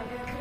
Hare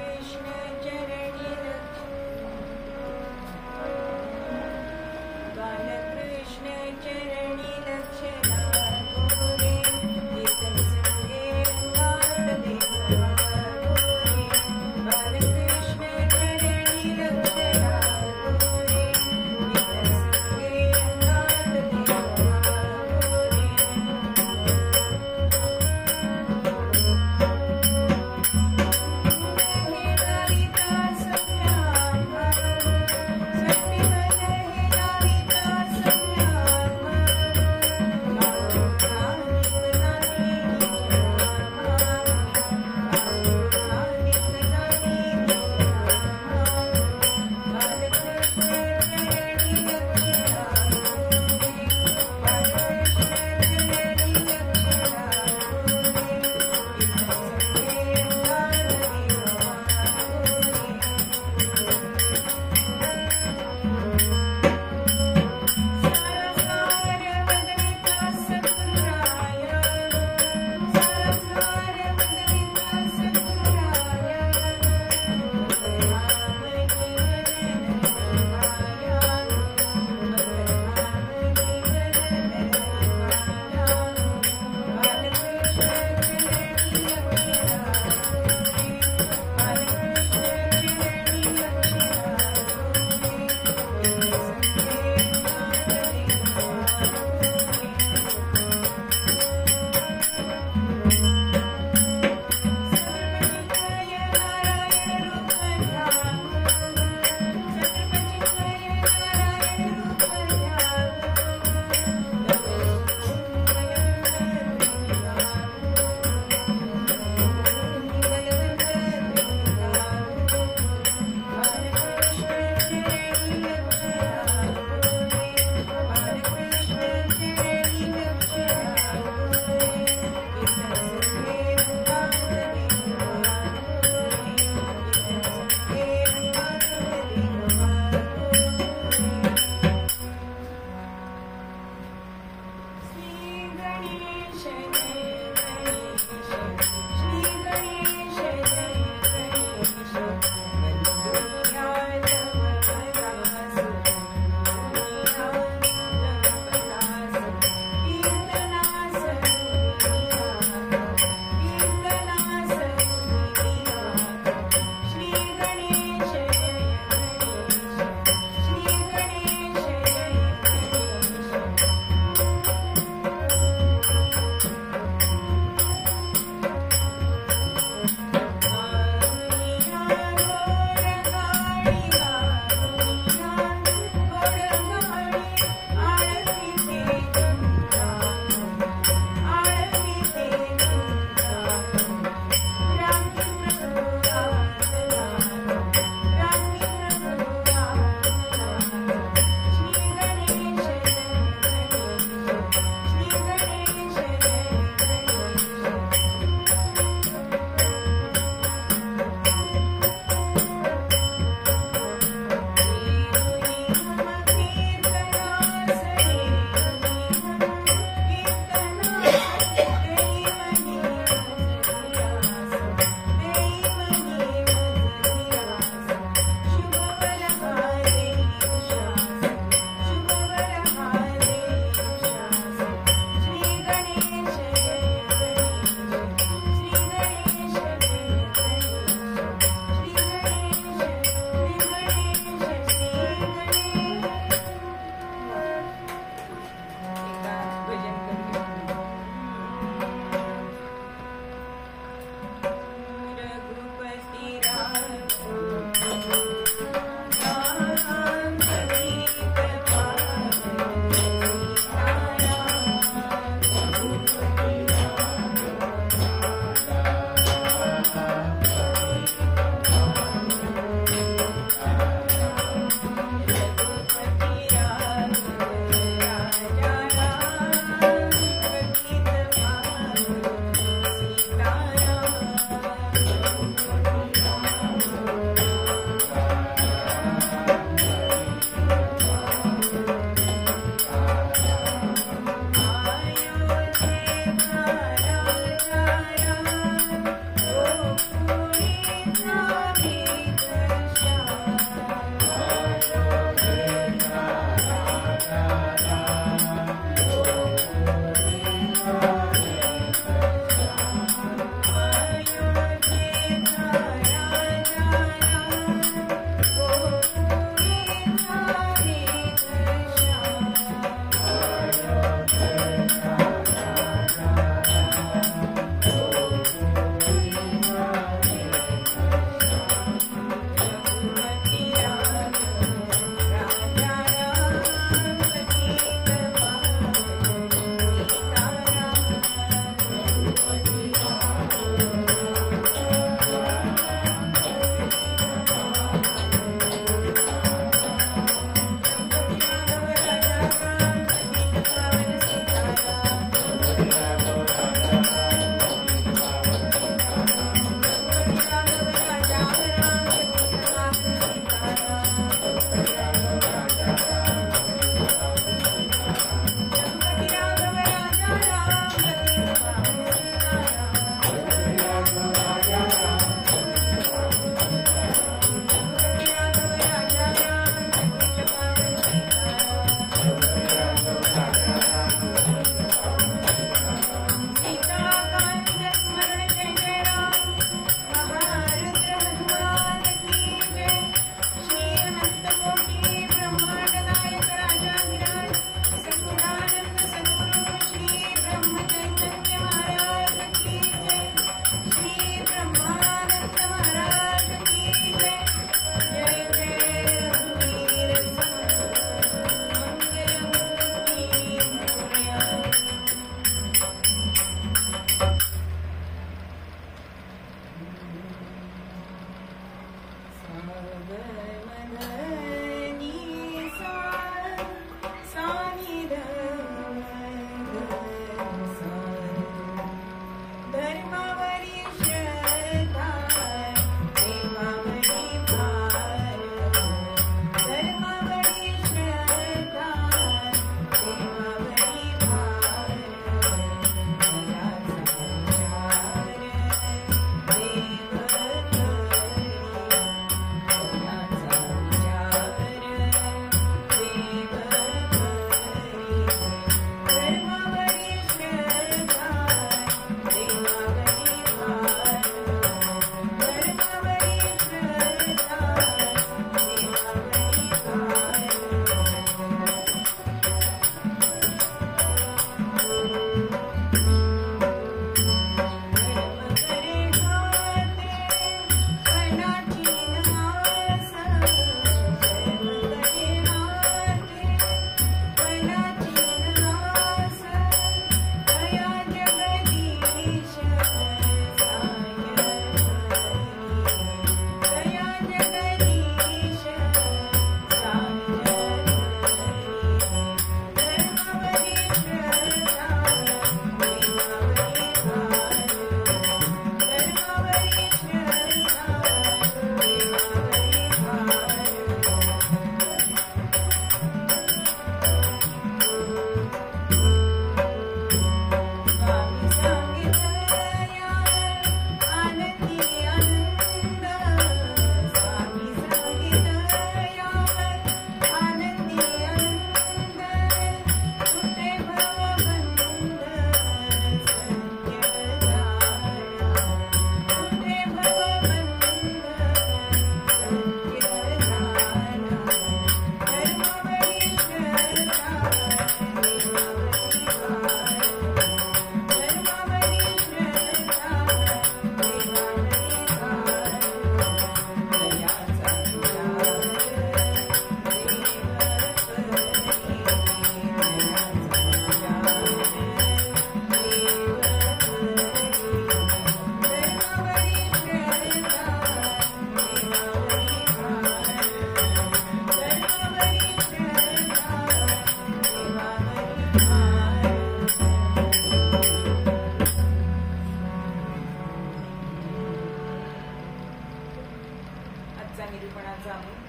निरूपणाचा आहोत.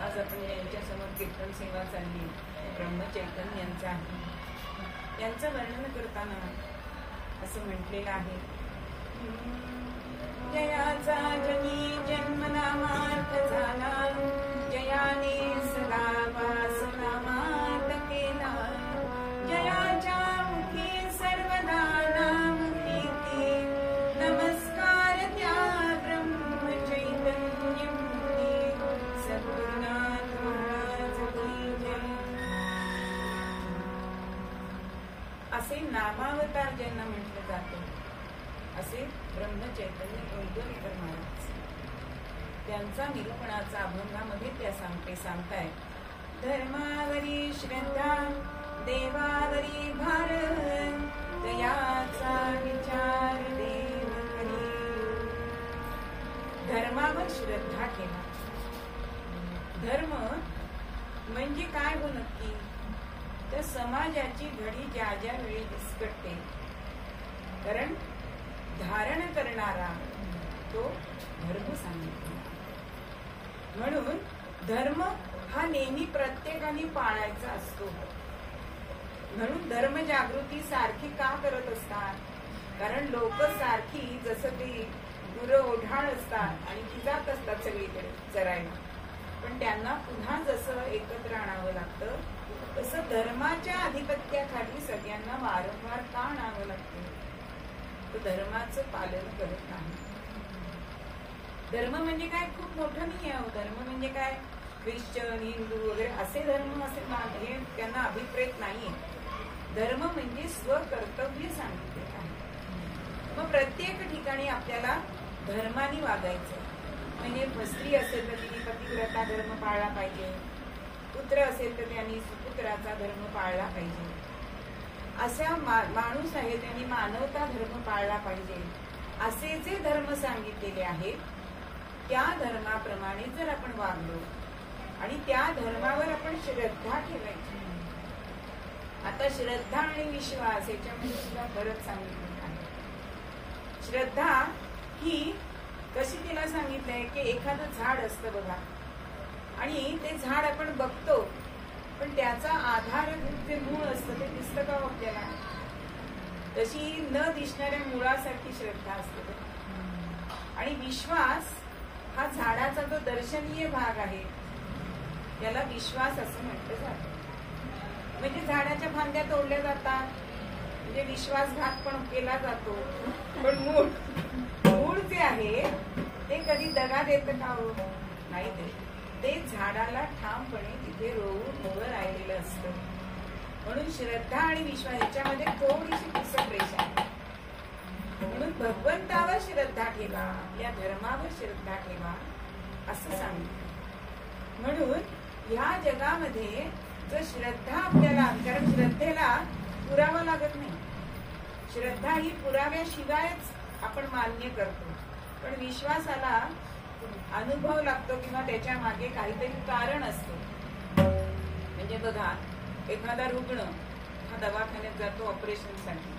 आज आपण यांच्या समोर कीर्तन सेवा चालली ब्रह्मचैतन्य यांचा आहे. यांचं वर्णन करताना असं म्हटलेलं आहे, जयाचा जनी जन्म नामार्थ झाला, जयाने सदा वास नामार्थ केला, जयाच्या मुखी सर्वदा नाम कीर्ती, नमस्कार त्या ब्रह्म चैतन्य मूर्ती, सद्गुरुनाथ महाराज की जय. असे नामावतार ज्यांना म्हटलं जातं असे ब्रह्मचैतन्य गोंदवलेकर महाराज, त्यांचा निरूपणाचा अभंगामध्ये त्या सांगताय, धर्मावरी श्रद्धा देवावरी भार, दयाचा विचार देव करी. धर्मावर श्रद्धा ठेवा. धर्म म्हणजे काय हो नक्की? तर समाजाची घडी ज्या ज्या वेळी विस्कटते, कारण धारण करणारा तो धर्म सांगितला. म्हणून धर्म हा नेहमी प्रत्येकाने पाळायचा असतो. म्हणून धर्म जागृती सारखी का करत असतात? कारण लोक सारखी जसं ते गुरं ओढाळ असतात आणि ती जात असतात सगळीकडे चरायला, पण त्यांना पुन्हा जसं एकत्र आणावं लागतं, तसं धर्माच्या अधिपत्याखाली सगळ्यांना वारंवार का आणावं लागतं? धर्माचं पालन करत नाही. धर्म म्हणजे काय खूप मोठं नाही आहे. धर्म म्हणजे काय ख्रिश्चन हिंदू वगैरे असे धर्म असे हे त्यांना अभिप्रेत नाहीये. धर्म म्हणजे स्वकर्तव्य सांगितले आहे. मग प्रत्येक ठिकाणी आपल्याला धर्माने वागायचं. म्हणजे स्त्री असेल तर तिने पतिव्रता धर्म पाळला पाहिजे, पुत्र असेल तर त्यांनी सुपुत्राचा धर्म पाळला पाहिजे, असा माणूस आहे त्यांनी मानवता धर्म पाळला पाहिजे. असे जे धर्म सांगितलेले आहेत त्या धर्माप्रमाणे जर आपण वागलो आणि त्या धर्मावर आपण श्रद्धा ठेवायची. आता श्रद्धा आणि विश्वास याच्यामध्ये सुद्धा फरक सांगितलेला आहे. श्रद्धा ही कशी तिला सांगितलंय की एखादं झाड असतं बघा, आणि ते झाड आपण बघतो, पण त्याचा आधार जे मूळ असतं ते दिसतं का आपल्याला? तशी न दिसणाऱ्या मुळासारखी श्रद्धा असते. आणि विश्वास हा झाडाचा जो दर्शनीय भाग आहे त्याला विश्वास असं म्हटलं जातं. म्हणजे झाडाच्या फांद्या तोडल्या जातात, म्हणजे विश्वासघात पण केला जातो, पण मूळ जे आहे ते कधी दगा देतं का हो? नाही देत. ते झाडाला ठामपणे तिथे रोवून उभं राहिलेलं असतं. म्हणून श्रद्धा आणि विश्वास याच्यामध्ये थोडीशी पुसट रेषा आहे. म्हणून भगवंतावर श्रद्धा ठेवा, आपल्या धर्मावर श्रद्धा ठेवा असं सांगितलं. म्हणून ह्या जगामध्ये जर श्रद्धा आपल्याला, कारण श्रद्धेला पुरावा लागत नाही. श्रद्धा ही पुराव्याशिवायच आपण मान्य करतो, पण विश्वासाला अनुभव लागतो किंवा त्याच्या मागे काहीतरी कारण असतं. म्हणजे बघा, एखादा रुग्ण हा दवाखान्यात जातो ऑपरेशनसाठी,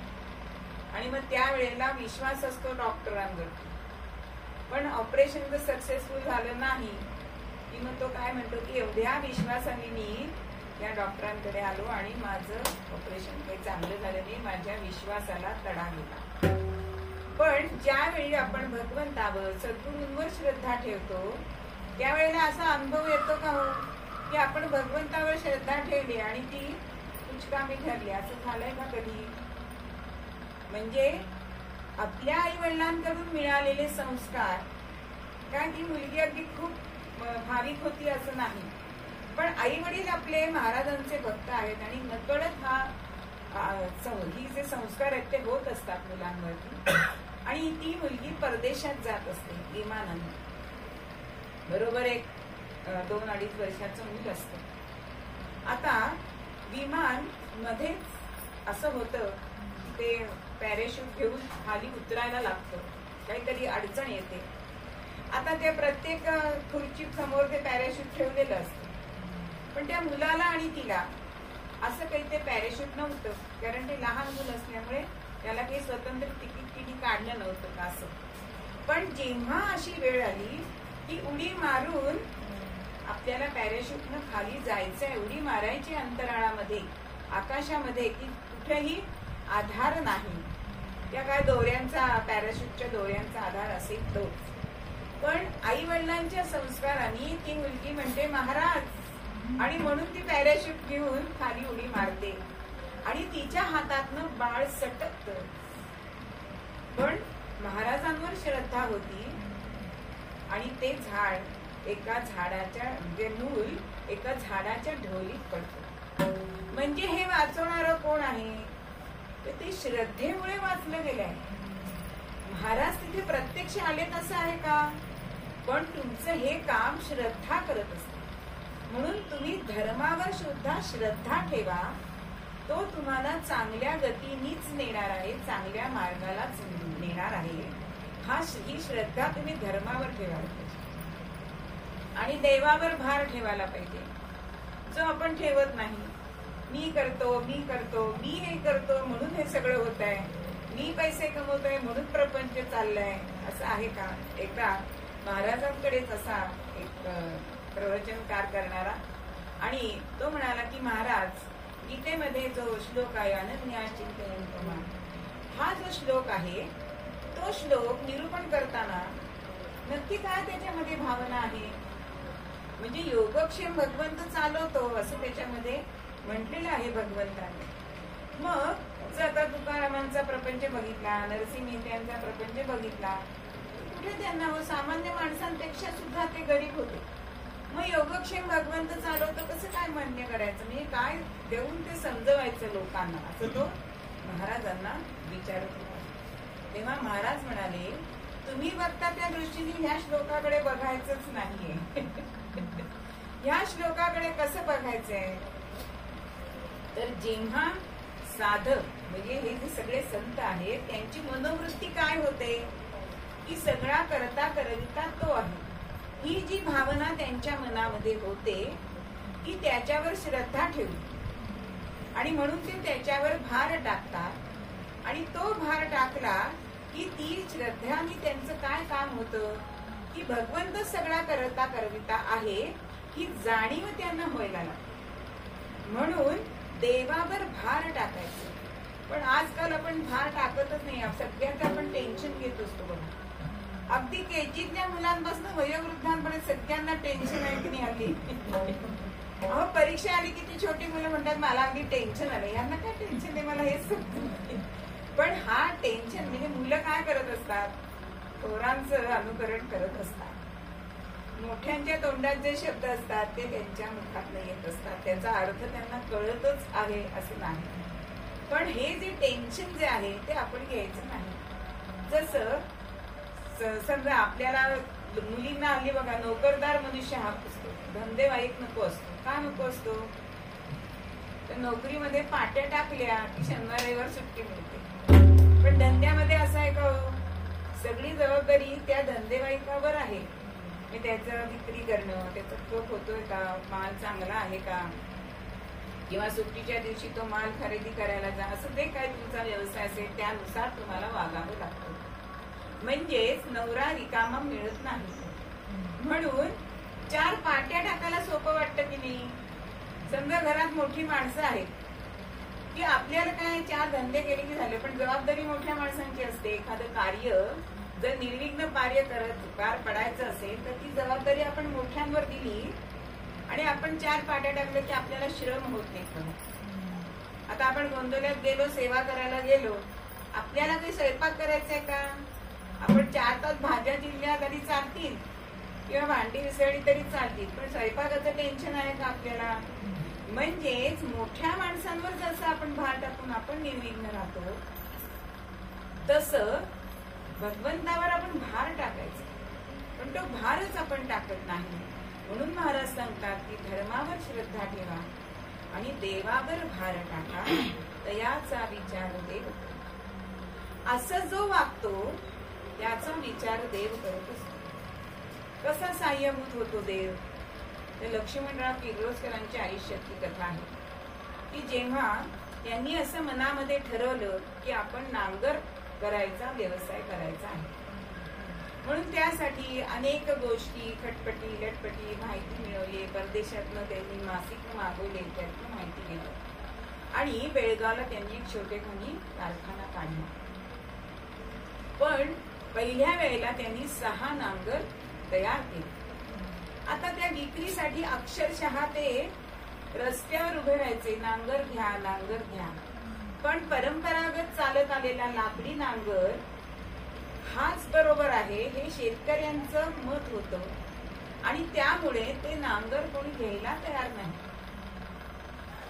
आणि मग त्यावेळेला विश्वास असतो डॉक्टरांवर, पण ऑपरेशन जर सक्सेसफुल झालं नाही की मग तो काय म्हणतो की एवढ्या विश्वासाने मी या डॉक्टरांकडे आलो आणि माझं ऑपरेशन काही चांगलं झालं नाही, माझ्या विश्वासाला तडा गेला. पण ज्यावेळी आपण भगवंतावर सद्गुरूंवर श्रद्धा ठेवतो त्यावेळेला असा अनुभव येतो का हो की आपण भगवंतावर श्रद्धा ठेवली आणि ती कुचकामी ठरली. असं झालंय का कधी? म्हणजे आपल्या आई वडिलांकडून मिळालेले संस्कार, काय ती मुलगी अगदी खूप भाविक होती असं नाही, पण आई वडील आपले महाराजांचे भक्त आहेत आणि नकळत ही जे संस्कार आहेत ते होत असतात मुलांवरती. आणि ती मुलगी परदेशात जात असते विमानाने. बरोबर 2-2.5 वर्षाचं मूल असतं. आता विमान मध्येच असं होतं ते पॅरेशूट घेऊन खाली उतरायला लागतं, काहीतरी अडचण येते. आता त्या प्रत्येक खुर्ची समोर ते पॅरेशूट ठेवलेलं असतं, पण त्या मुलाला आणि तिला असं काही ते पॅरेशूट नव्हतं, कारण ते लहान मुल असल्यामुळे त्याला काही स्वतंत्र तिकीट काढलं नव्हतं का असं. पण जेव्हा अशी वेळ आली की उडी मारून आपल्याला पॅराशूटनं खाली जायचंय, उडी मारायची अंतराळामध्ये, आकाशामध्ये, की कुठेही आधार नाही. त्या काय दोऱ्यांचा, पॅराशूटच्या दोऱ्यांचा आधार असेल तो. पण आई वडिलांच्या संस्काराने ती मुलगी म्हणते महाराज, आणि म्हणून ती पॅराशूट घेऊन खाली उडी मारते आणि तिच्या हातातनं बाळ सटकत. पण महाराजांवर श्रद्धा होती आणि ते झाड, एका झाडाच्या मूल एका झाडाच्या ढोलीत पडतं. म्हणजे हे वाचवणारं कोण आहे? तर ते श्रद्धेमुळे वाचलं गेलंय. महाराज तिथे प्रत्यक्ष आले तसं आहे का? पण तुमचं हे काम श्रद्धा करत असते. म्हणून तुम्ही धर्मावर सुद्धा श्रद्धा ठेवा, तो तुम्हाला चांगल्या गतीनीच नेणार आहे, चांगल्या मार्गालाच नेणार आहे. ही श्रद्धा तुम्ही धर्मावर ठेवायला पाहिजे आणि देवावर भार ठेवायला पाहिजे, जो आपण ठेवत नाही. मी करतो, मी करतो, मी हे करतो म्हणून हे सगळं होत आहे, मी पैसे कमवतोय म्हणून प्रपंच चाललाय, असं आहे का? एकदा महाराजांकडेच असा एक प्रवचनकार करणारा, आणि तो म्हणाला की महाराज, गीतेमध्ये जो श्लोक आहे अनन्या चिंतयन् प्रमाण, हा जो श्लोक आहे तो श्लोक निरूपण करताना नक्की काय त्याच्यामध्ये भावना आहे? म्हणजे योगक्षेम भगवंत चालवतो असं त्याच्यामध्ये म्हटलेलं आहे भगवंताने. मग जर आता तुकारामांचा प्रपंच बघितला, नरसिंह मेहत्यांचा प्रपंच बघितला, कुठे त्यांना सामान्य माणसांपेक्षा सुद्धा ते गरीब होते. मग योगक्षेम भगवंत चालवतो कसं काय मान्य करायचं? म्हणजे काय देऊन ते समजवायचं लोकांना, असं तो महाराजांना विचारत होता. तेव्हा महाराज म्हणाले, तुम्ही बघता त्या दृष्टीने ह्या श्लोकाकडे बघायचंच नाहीये. ह्या श्लोकाकडे कसं बघायचंय? तर जेव्हा साधक म्हणजे हे जे सगळे संत आहेत त्यांची मनोवृत्ती काय होते की सगळा करता करविता तो आहे, ही जी भावना त्यांच्या मनामध्ये होते की त्याच्यावर श्रद्धा ठेवली आणि म्हणून ते त्याच्यावर भार टाकतात. आणि तो भार टाकला की ती श्रद्धाने त्यांचं काय काम होतं की भगवंत सगळा करता करविता आहे ही जाणीव त्यांना व्हायला लागते. म्हणून देवावर भार टाकायचं. पण आजकाल आपण भार टाकतच नाही, सगळ्यात आपण टेन्शन घेत असतो बघा. अगदी केजीतल्या मुलांपासून वयोवृद्धांपर्यंत सगळ्यांना टेन्शन आहे की नाही हल्ली. अहो परीक्षा आली की ती छोटी मुलं म्हणतात मला अगदी टेन्शन आलं. यांना काय टेन्शन आहे मला हेच समजत. पण हा टेन्शन म्हणजे मुलं काय करत असतात, पोरांचं अनुकरण करत असतात. मोठ्यांच्या तोंडात जे शब्द असतात ते त्यांच्या मुखात येत असतात, त्याचा अर्थ त्यांना कळतच आहे असं नाही. पण हे जे टेन्शन जे आहे ते आपण घ्यायचं नाही. जसं समजा आपल्याला मुलींना हल्ली बघा नोकरदार मनुष्य हा असतो, धंदेवाईक नको असतो. का नको असतो? तर नोकरीमध्ये पाट्या टाकल्या की शनिवार रविवार सुट्टी मिळते. पण धंद्यामध्ये असं आहे का, सगळी जबाबदारी त्या धंदेवाईकावर आहे. त्याचं विक्री करणं, त्याचा ठोक होतोय का, माल चांगला आहे का, किंवा सुट्टीच्या दिवशी तो माल खरेदी करायला जा, असं जे काय तुमचा व्यवसाय असेल त्यानुसार तुम्हाला वागावं लागतं. म्हणजेच नवरा रिकामा मिळत नाही. म्हणून 4 पाट्या टाकायला सोपं वाटतं की नाही. समजा घरात मोठी माणसं आहेत की आपल्याला काय 4 धंदे केले की झाले, पण जबाबदारी मोठ्या माणसांची असते. एखादं कार्य जर निर्विघ्न पार पडायचं असेल तर ती जबाबदारी आपण मोठ्यांवर दिली आणि आपण 4 पाट्या टाकल्या की आपल्याला श्रम होत नाही. आता आपण गोंधळ्यात गेलो, सेवा करायला गेलो, आपल्याला काही स्वयंपाक करायचंय का? आपण 4 तास भाज्या चिरल्या तरी चालतील किंवा भांडी विसळली तरी चालतील, पण स्वयंपाकाचं टेन्शन आहे का आपल्याला? म्हणजेच मोठ्या माणसांवर जसं आपण भार टाकून आपण निर्विघ्न राहतो तसं भगवंतावर आपण भार टाकायचा. पण तो भारच आपण टाकत नाही. म्हणून महाराज सांगतात की धर्मावर श्रद्धा ठेवा आणि देवावर भार टाका, तयाचा विचार देव करतो. असं जो वागतो त्याचा विचार देव करत असतो. कसा साह्यभूत होतो देव? तर लक्ष्मणराव किर्लोस्करांच्या आयुष्यातली कथा आहे की जेव्हा त्यांनी असं मनामध्ये ठरवलं की आपण नांगर करायचा व्यवसाय करायचा आहे म्हणून त्यासाठी अनेक गोष्टी, खटपटी लटपटी, माहिती मिळवली. परदेशातनं त्यांनी मासिक मागवले, त्यातनं माहिती घेतली आणि बेळगावला त्यांनी एक छोटेखानी कारखाना काढला. पण पहिल्या वेळेला त्यांनी 6 नांगर तयार केले. आता त्या विक्रीसाठी अक्षरशः ते रस्त्यावर उभे राहायचे, नांगर घ्या नांगर घ्या. पण परंपरागत चालत आलेला लाकडी नांगर हाच बरोबर आहे हे शेतकऱ्यांचं मत होतं आणि त्यामुळे ते नांगर कोणी घ्यायला तयार नाही.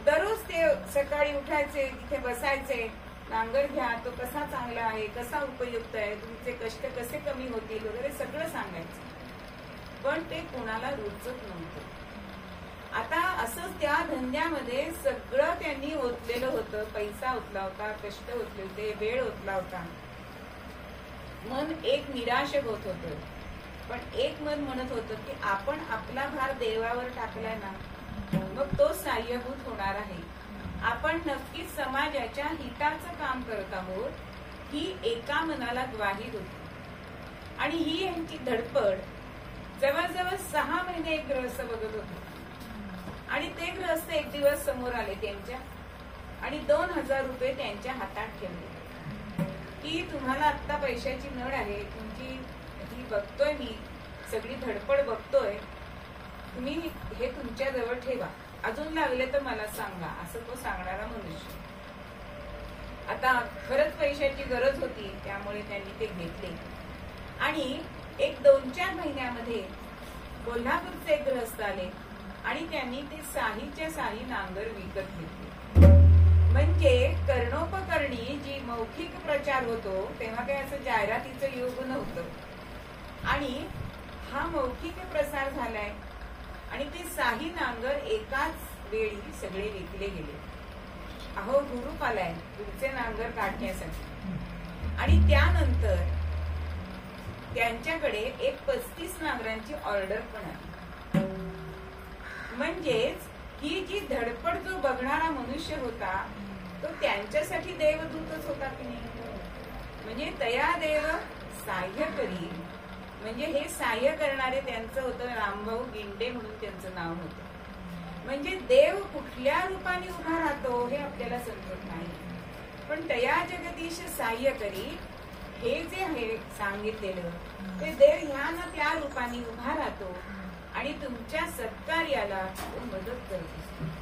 दररोज ते सकाळी उठायचे, तिथे बसायचे, नांगर घ्या, तो कसा चांगला आहे, कसा उपयुक्त आहे, तुमचे कष्ट कसे कमी होतील वगैरे सगळं सांगायचं. पण ते कोणाला रुचत नव्हतं. आता असंच त्या धंद्यामध्ये सगळं त्यांनी ओतलेलं होतं. पैसा ओतला होता, कष्ट ओतले होते, वेळ ओतला होता. मन एक निराश होत होतं. पण एक मन म्हणत होतं की आपण आपला भार देवावर टाकलाय ना, मग तो साह्यभूत होणार आहे. आपण नक्कीच समाजाच्या हिताचं काम करत आहोत, ही एका मनाला ग्वाही होती. आणि ही यांची धडपड जवळजवळ 6 महिने एक गृहस्थ बघत होते. आणि ते गृहस्थ एक दिवस समोर आले त्यांच्या आणि 2000 रुपये त्यांच्या हातात ठेवले की तुम्हाला आता पैशाची नड आहे, तुमची ही बघतोय मी सगळी धडपड बघतोय, तुम्ही हे तुमच्या जवळ ठेवा, अजून लागले तर मला सांगा, असं तो सांगणारा मनुष्य. आता खरंच पैशाची गरज होती, त्यामुळे त्यांनी ते घेतले. आणि एक 2-4 महिन्यामध्ये कोल्हापूरचे एक गृहस्थ आले आणि त्यांनी ते साहीच्या साही नांगर विकत घेतले. म्हणजे कर्णोपकरणी जी मौखिक प्रचार होतो तेव्हा काही असं जाहिरातीचं युग नव्हतं आणि हा मौखिक प्रसार झालाय आणि ते साही नांगर एकाच वेळी सगळे विकले गेले. अहो गुरुप आलाय पुढचे नांगर काढण्यासाठी आणि त्यानंतर त्यांच्याकडे एक 35 नांगरांची ऑर्डर पण आली. म्हणजेच ही जी धडपड जो बघणारा मनुष्य होता तो त्यांच्यासाठी देवदूतच होता की नाही. म्हणजे तया देव साह्य करी, म्हणजे हे साह्य करणारे त्यांचं होतं रामभाऊ गिंडे म्हणून त्यांचं नाव होतं. म्हणजे देव कुठल्या रूपाने उभा राहतो हे आपल्याला समजत नाही, पण तया जगदीश साह्य करी हे जे आहे सांगितलेलं ते देव ह्या ना त्या रूपाने उभा राहतो आणि तुमच्या सत्कार्याला मदत करत असतो.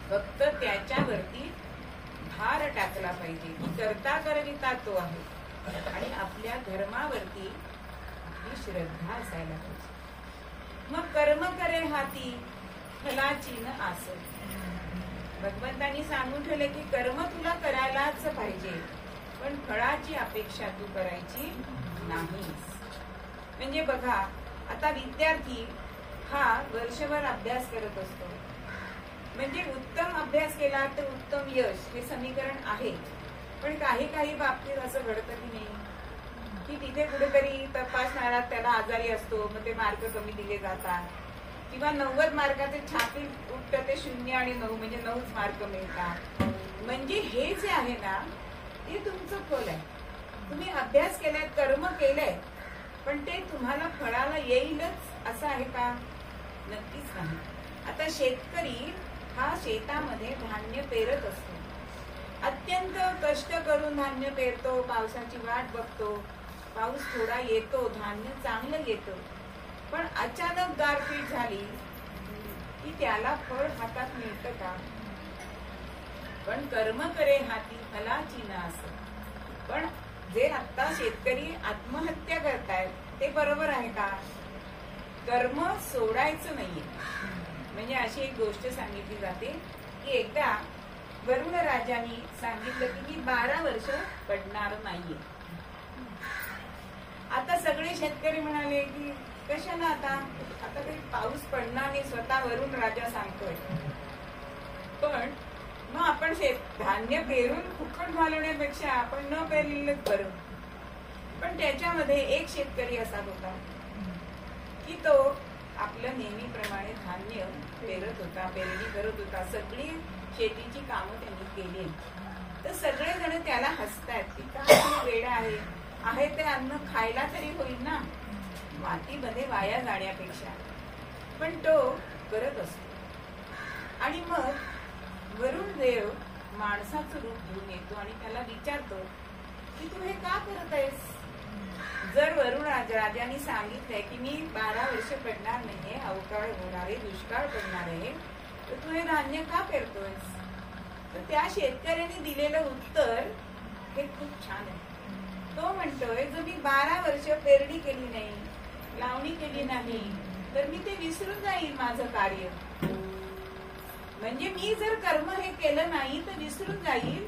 फक्त त्याच्यावरती भार टाकला पाहिजे की करता करविता तो आहे आणि आपल्या धर्मावरती आपली श्रद्धा असायला पाहिजे. मग कर्म करे हाती फलाची न आस. भगवंतांनी सांगून ठेवले की कर्म तुला करायलाच पाहिजे, पण फळाची अपेक्षा तू करायची नाहीस. म्हणजे बघा आता विद्यार्थी हा वर्षभर अभ्यास करत असतो, म्हणजे उत्तम अभ्यास केला तर उत्तम यश हे समीकरण आहे. पण काही बाबतीत असं घडतं की नाही की तिथे कुठेतरी तपासणारा त्याला आजारी असतो, मग ते मार्क कमी दिले जातात किंवा 90 मार्काचे छापील उठतं ते 0 आणि 9 म्हणजे 9च मार्क मिळतात. म्हणजे हे जे आहे ना ते तुमचं फल आहे. तुम्ही अभ्यास केलाय, कर्म केलंय, पण ते तुम्हाला फळाला येईलच असं आहे का? नक्कीच नाही. आता शेतकरी हा शेतामध्ये धान्य पेरत असतो, अत्यंत कष्ट करून धान्य पेरतो, पावसाची वाट बघतो, पाऊस थोडा येतो, धान्य चांगलं येतं, पण अचानक गारपीट झाली की त्याला फळ हातात मिळतं का? पण कर्म करे हाती फलाची नास. पण जे आता शेतकरी आत्महत्या करतायत ते बरोबर आहे का? कर्म सोडायचं नाहीये. म्हणजे अशी एक गोष्ट सांगितली जाते की एकदा वरुण राजांनी सांगितलं की मी 12 वर्ष पडणार नाहीये. आता सगळे शेतकरी म्हणाले की कशाला आता काही पाऊस पडणार नाही, स्वतः वरुण राजा सांगतोय. पण मग आपण धान्य पेरून फुकट घालवण्यापेक्षा आपण न पेरलेलंच बरं. पण त्याच्यामध्ये एक शेतकरी असा होता की तो आपलं नेहमीप्रमाणे धान्य पेरत होता, पेरणी करत होता, सगळी शेतीची कामं त्यांनी केली. तर सगळेजण त्याला हसतायत की काय वेडा आहे, आहे ते अन्न खायला तरी होईल ना, मातीमध्ये वाया जाण्यापेक्षा. पण तो करत असतो. आणि मग वरुण देव माणसाचं रूप घेऊन येतो आणि त्याला विचारतो की तू हे का करत आहेस? जर वरुण राजाने सांगितलंय की मी 12 वर्ष पडणार नाहीये, अवकाळ होणार आहे, दुष्काळ पडणार आहे, तर तू हे धान्य का पेरतोयस? तर त्या शेतकऱ्याने दिलेलं उत्तर हे खूप छान आहे. तो म्हणतोय जर मी 12 वर्ष पेरणी केली नाही, लावणी केली नाही, तर मी ते विसरून जाईल माझं कार्य. म्हणजे मी जर कर्म हे केलं नाही तर विसरून जाईल.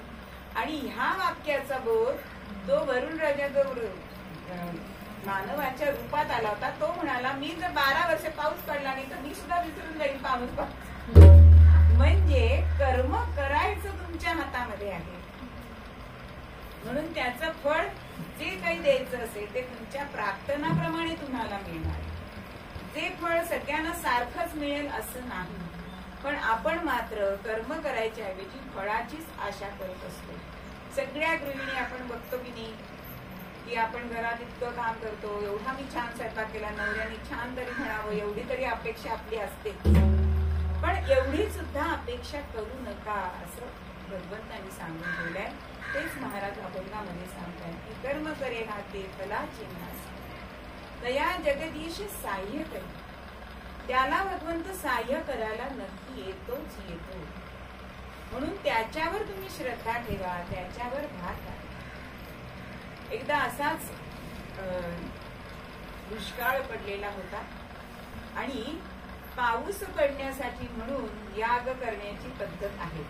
आणि ह्या वाक्याचा बोध तो वरुण राजा जो मानवाच्या रूपात आला होता, तो म्हणाला मी जर 12 वर्ष पाऊस पडला नाही तर मी सुद्धा विसरून जाईल पाऊस. म्हणजे कर्म करायचं तुमच्या हातामध्ये आहे. म्हणून त्याचं फळ जे काही द्यायचं असेल ते तुमच्या प्रार्थनाप्रमाणे तुम्हाला मिळणार. ते फळ सगळ्यांना सारखंच मिळेल असं नाही. पण आपण मात्र कर्म करायच्या ऐवजी फळाचीच आशा करत असतो. सगळ्या गृहिणी आपण बघतो की नाही की आपण घरात इतकं काम करतो, एवढा मी छान स्वयंपाक केला, नवऱ्याने छान तरी म्हणावं एवढी तरी अपेक्षा आपली असते. पण एवढी सुद्धा अपेक्षा करू नका असं भगवंतांनी सांगून ठेवलंय. तेच महाराज अभंगामध्ये सांगताय की कर्म करे हाते फलाची नास, दया जगदीश साह्य करे. त्याला भगवंत साह्य करायला नक्की येतोच येतो. म्हणून त्याच्यावर तुम्ही श्रद्धा ठेवा, त्याच्यावर भार टाका. एकदा असाच दुष्काळ पडलेला होता आणि पाऊस पडण्यासाठी म्हणून याग करण्याची पद्धत आहे.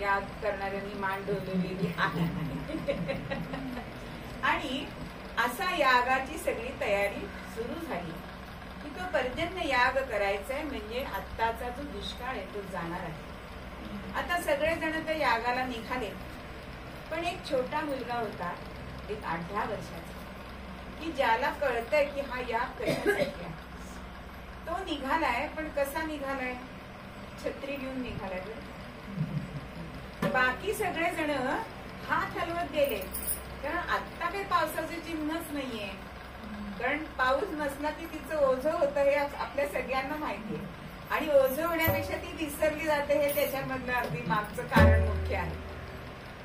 याग करणाऱ्यांनी मान डोलवलेली आहे. आणि असा यागाची सगळी तयारी सुरू झाली की तो पर्जन्य याग करायचा आहे. म्हणजे आत्ताचा जो दुष्काळ आहे तो जाणार आहे. आता सगळेजण त्या यागाला निघाले. पण एक छोटा मुलगा होता, एक 8-10 वर्षाचा, की ज्याला कळतंय की हा याग कशासाठी आहे. तो निघालाय. पण कसा निघालाय? छत्री घेऊन निघालाय. बाकी सगळेजण हात हलवत गेले, कारण आता काही पावसाचे चिन्हच नाहीये. कारण पाऊस नसला की तिचं ओझं होतं हे आपल्या सगळ्यांना माहितीये. आणि ओझं होण्यापेक्षा ती विसरली जाते हे त्याच्यामधलं अगदी मागचं कारण मुख्य आहे.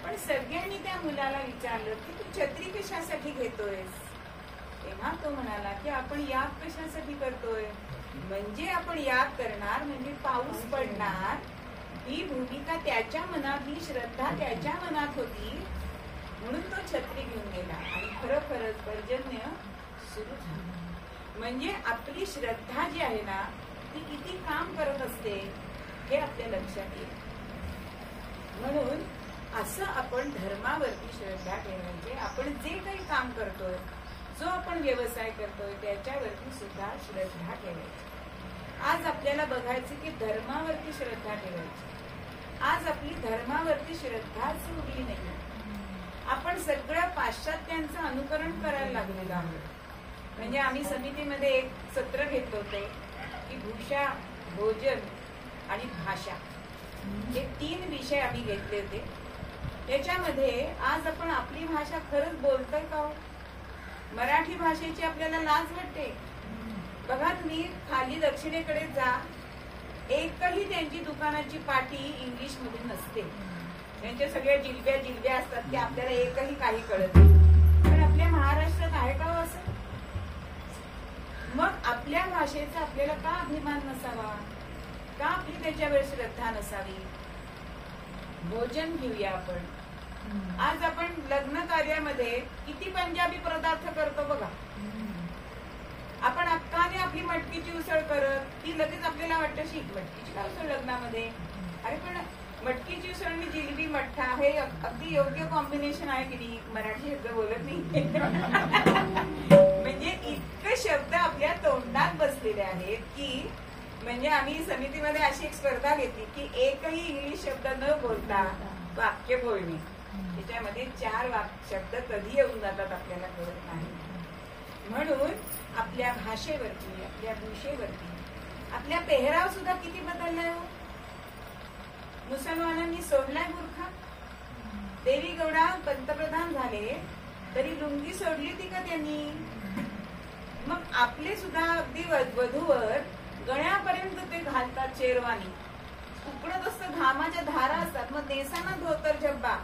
पण सगळ्यांनी त्या मुलाला विचारलं की तू छत्री कशासाठी घेतोयस? तेव्हा तो म्हणाला की आपण याग कशासाठी करतोय? म्हणजे आपण याग करणार म्हणजे पाऊस पडणार, ही भूमिका त्याच्या मनात, ही श्रद्धा त्याच्या मनात होती. म्हणून तो छत्री घेऊन गेला आणि खरोखरच पर्जन्य सुरू झालं. म्हणजे आपली श्रद्धा जी आहे ना ती किती काम करत असते हे आपल्या लक्षात येईल. म्हणून असं आपण धर्मावरती श्रद्धा ठेवायची. आपण जे काही काम करतोय, जो आपण व्यवसाय करतोय त्याच्यावरती सुद्धा श्रद्धा ठेवायची. आज आपल्याला बघायचं की धर्मावरती श्रद्धा ठेवायची. आज आपली धर्मावरती श्रद्धाच उरली नाही. आपण सगळं पाश्चात्यांचं अनुकरण करायला लागलेलो आहोत. म्हणजे आम्ही समितीमध्ये एक सत्र घेतलं होतं की भूषा, भोजन आणि भाषा हे 3 विषय आम्ही घेतले होते. त्याच्यामध्ये आज आपण आपली भाषा खरंच बोलतोय का? मराठी भाषेची आपल्याला लाज वाटते. बघा तुम्ही खाली दक्षिणेकडे जा, एकही त्यांची दुकानाची पाटी इंग्लिश मध्ये नसते. त्यांच्या सगळ्या जिलब्या असतात की आपल्याला एकही काही कळत नाही. पण आपल्या महाराष्ट्रात आहे का असं? मग आपल्या भाषेचा आपल्याला का अभिमान नसावा? का आपली त्याच्यावर श्रद्धा नसावी? भोजन घेऊया आपण. आज आपण लग्न कार्यामध्ये किती पंजाबी पदार्थ करतो बघा. आपण अक्काने आपली मटकीची उसळ करत, ती लगेच आपल्याला वाटतं शीख मटकीची का उसळ लग्नामध्ये. अरे पण मटकीची उसळ आणि जिलेबी मठ्ठा हे अगदी योग्य कॉम्बिनेशन आहे की नाही? मराठी शब्द बोलत नाही. म्हणजे इतके शब्द आपल्या तोंडात बसलेले आहेत की म्हणजे आम्ही समितीमध्ये अशी एक स्पर्धा घेतली की एकही इंग्लिश शब्द न बोलता वाक्य बोलणे. त्याच्यामध्ये 4 शब्द कधी येऊन जातात आपल्याला कळत नाही. म्हणून आपल्या भाषेवरती, आपल्या भूषेवरती, आपल्या पेहराव सुद्धा किती बदललाय. मुसलमानांनी सोडलाय बुरखा. देवी गौडा पंतप्रधान झाले तरी लुंगी सोडली होती का त्यांनी? मग आपले सुद्धा अगदी वधूवर गळ्यापर्यंत ते घालतात शेरवानी, उकडत असतं, घामाच्या धारा असतात, मग नेसाना धोतर झब्बा.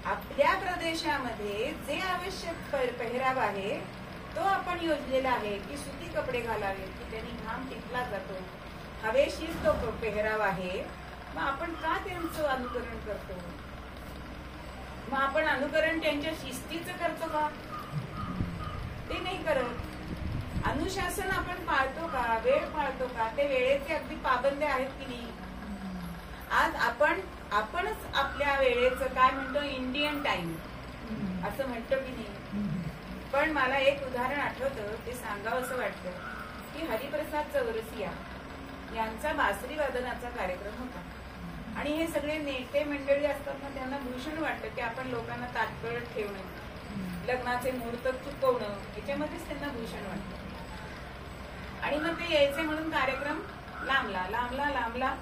आपल्या प्रदेशामध्ये जे आवश्यक पेहराव आहे तो आपण योजलेला आहे की सुती कपडे घालावे, की त्यांनी घाम टिकला जातो, हवेशीर तो पेहराव आहे. मग आपण का त्यांचं अनुकरण करतो? मग आपण अनुकरण त्यांच्या शिस्तीचं करतो का? ते नाही करत. अनुशासन आपण पाळतो का? वेळ पाळतो का? ते वेळेचे अगदी पाबंद आहेत की नाही? आज आपणच आपल्या वेळेचं काय म्हणतो, इंडियन टाइम असं म्हणतो की नाही? पण मला एक उदाहरण आठवतं, ते सांगावं असं वाटतं की हरिप्रसाद चौरसिया यांचा बासरी वादनाचा कार्यक्रम होता. आणि हे सगळे नेते मंडळी असतात ना, त्यांना भूषण वाटतं की आपण लोकांना ताटकळत ठेवणं, लग्नाचे मुहूर्त चुकवणं, याच्यामध्येच त्यांना भूषण वाटतं. आणि मग ते यायचे म्हणून कार्यक्रम लांबला,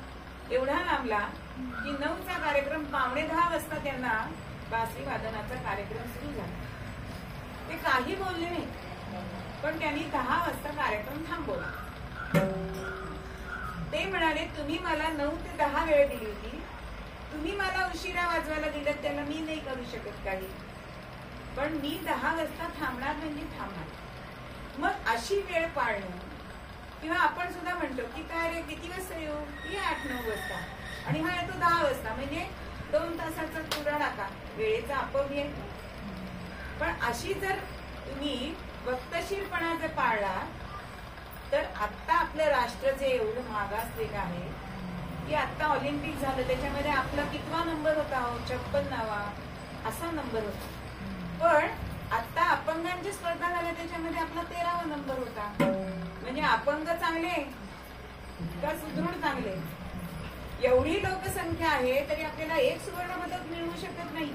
एवढा लांबला की 9चा कार्यक्रम 9:45 वाजता त्यांना बासरी वादनाचा कार्यक्रम सुरू झाला. ते काही बोलले नाही, पण त्यांनी 10 वाजता कार्यक्रम थांबवला. ते म्हणाले, तुम्ही मला 9 ते 10 वेळ दिली होती, तुम्ही मला उशिरा वाजवायला दिलं, त्याला मी नाही करू शकत काही, पण मी 10 वाजता थांबणार म्हणजे थांबणार. मग अशी वेळ पाळणं, किंवा आपण सुद्धा म्हणतो की काय रे किती वाजता येऊ, ये 8-9 वाजता, आणि हा येतो 10 वाजता, म्हणजे 2 तासाचा तुरा टाका, वेळेचा अपव्यय. पण अशी जर तुम्ही वक्तशीरपणा जर पाळला तर आता आपलं राष्ट्र जे एवढं मागासलेलं आहे की आता ऑलिम्पिक झालं, त्याच्यामध्ये आपला कितवा नंबर होता, 56वा असा नंबर होता. पण आता अपंगांची स्पर्धा झाल्या, त्याच्यामध्ये आपला 13वा नंबर होता. म्हणजे अपंग चांगले का सुदृढ चांगले? एवढी लोकसंख्या आहे तरी आपल्याला 1 सुवर्ण पदक मिळवू शकत नाही.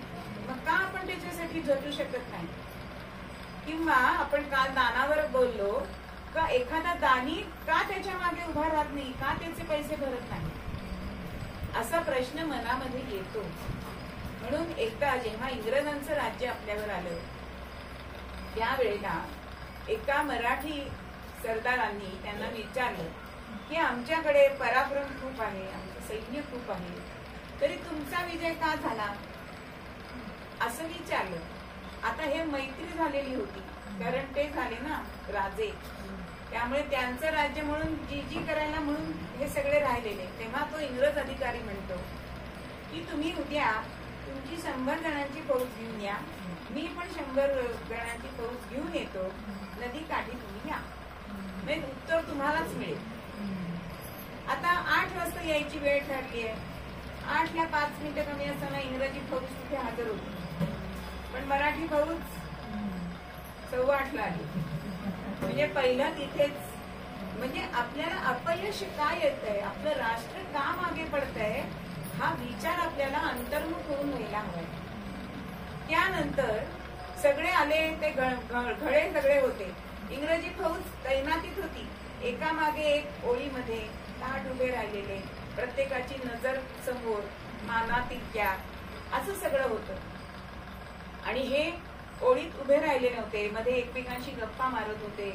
मग का आपण त्याच्यासाठी झटू शकत नाही? किंवा आपण काल दानावर बोललो का, एखादा दानी का त्याच्या मागे उभा राहत नाही, का त्याचे पैसे भरत नाही, असा प्रश्न मनामध्ये येतो. म्हणून एकदा जेव्हा इंग्रजांचं राज्य आपल्यावर आलं, त्यावेळेला एका मराठी सरदारांनी त्यांना विचारलं की आमच्याकडे पराक्रम खूप आहे, आमचं सैन्य खूप आहे, तरी तुमचा विजय का झाला, असं विचारलं. आता हे मैत्री झालेली होती, कारण ते झाले ना राजे, त्यामुळे त्यांचं राज्य म्हणून जी करायला म्हणून हे सगळे राहिलेले. तेव्हा तो इंग्रज अधिकारी म्हणतो की तुम्ही उद्या तुमची 100 जणांची फौज घेऊन या, मी पण 100 जणांची फौज घेऊन येतो, नदी काठी तुम्ही या, म्हणजे उत्तर तुम्हालाच मिळेल. आता 8 वाजता यायची वेळ ठरली आहे, 8ला 5 मिनिटं कमी असताना इंग्रजी फौज तिथे हजर होती, पण मराठी फौज 8:15 आली. म्हणजे पहिलं तिथेच. म्हणजे आपल्याला अपयश काय येतंय, आपलं राष्ट्र का मागे पडतंय, हा विचार आपल्याला अंतर्मुख होऊन व्हायला हवाय. त्यानंतर सगळे आले, ते घळे सगळे होते, इंग्रजी फौज तैनातीत होती, एकामागे एक ओळीमध्ये ताट उभे राहिलेले, प्रत्येकाची नजर समोर, मानातिक्या, असं सगळं होतं. आणि हे ओळीत उभे राहिले नव्हते, मध्ये एकमेकांशी गप्पा मारत होते,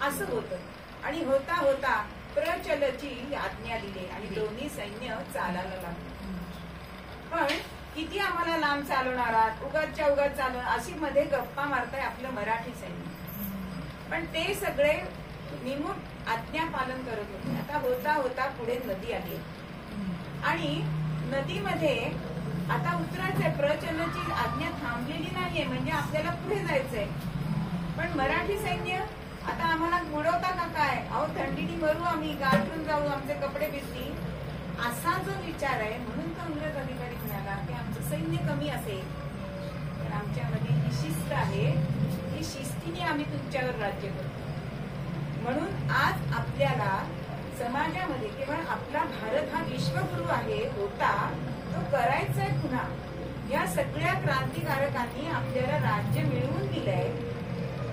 असं होतं. आणि होता होता प्रचलची आज्ञा दिली आणि दोन्ही सैन्य चालायला लागले. पण किती आम्हाला लांब चालवणार आहात, उगाचच्या उगाच चालवणार, अशी मध्ये गप्पा मारताय आपलं मराठी सैन्य. पण ते सगळे निमूट आज्ञा पालन करत होते. आता होता होता पुढे नदी आली आणि नदीमध्ये आता उतरायचंय, प्रचलची आज्ञा थांबलेली नाहीये, म्हणजे आपल्याला पुढे जायचंय. पण मराठी सैन्य आता आम्हाला बुडवता का काय, अहो थंडीने मरू आम्ही, गाठून जाऊ, आमचे कपडे भिजतील, असा जो विचार आहे. म्हणून तो इंग्रज अधिकारी म्हणाला की आमचं सैन्य कमी असेल पण आमच्यामध्ये ही शिस्त आहे, ही शिस्तीने आम्ही तुमच्यावर राज्य करतो. म्हणून आज आपल्याला समाजामध्ये केवळ आपला भारत हा विश्वगुरु आहे, होता, तो करायचा आहे पुन्हा. या सगळ्या क्रांतिकारकांनी आपल्याला राज्य मिळवून दिलंय,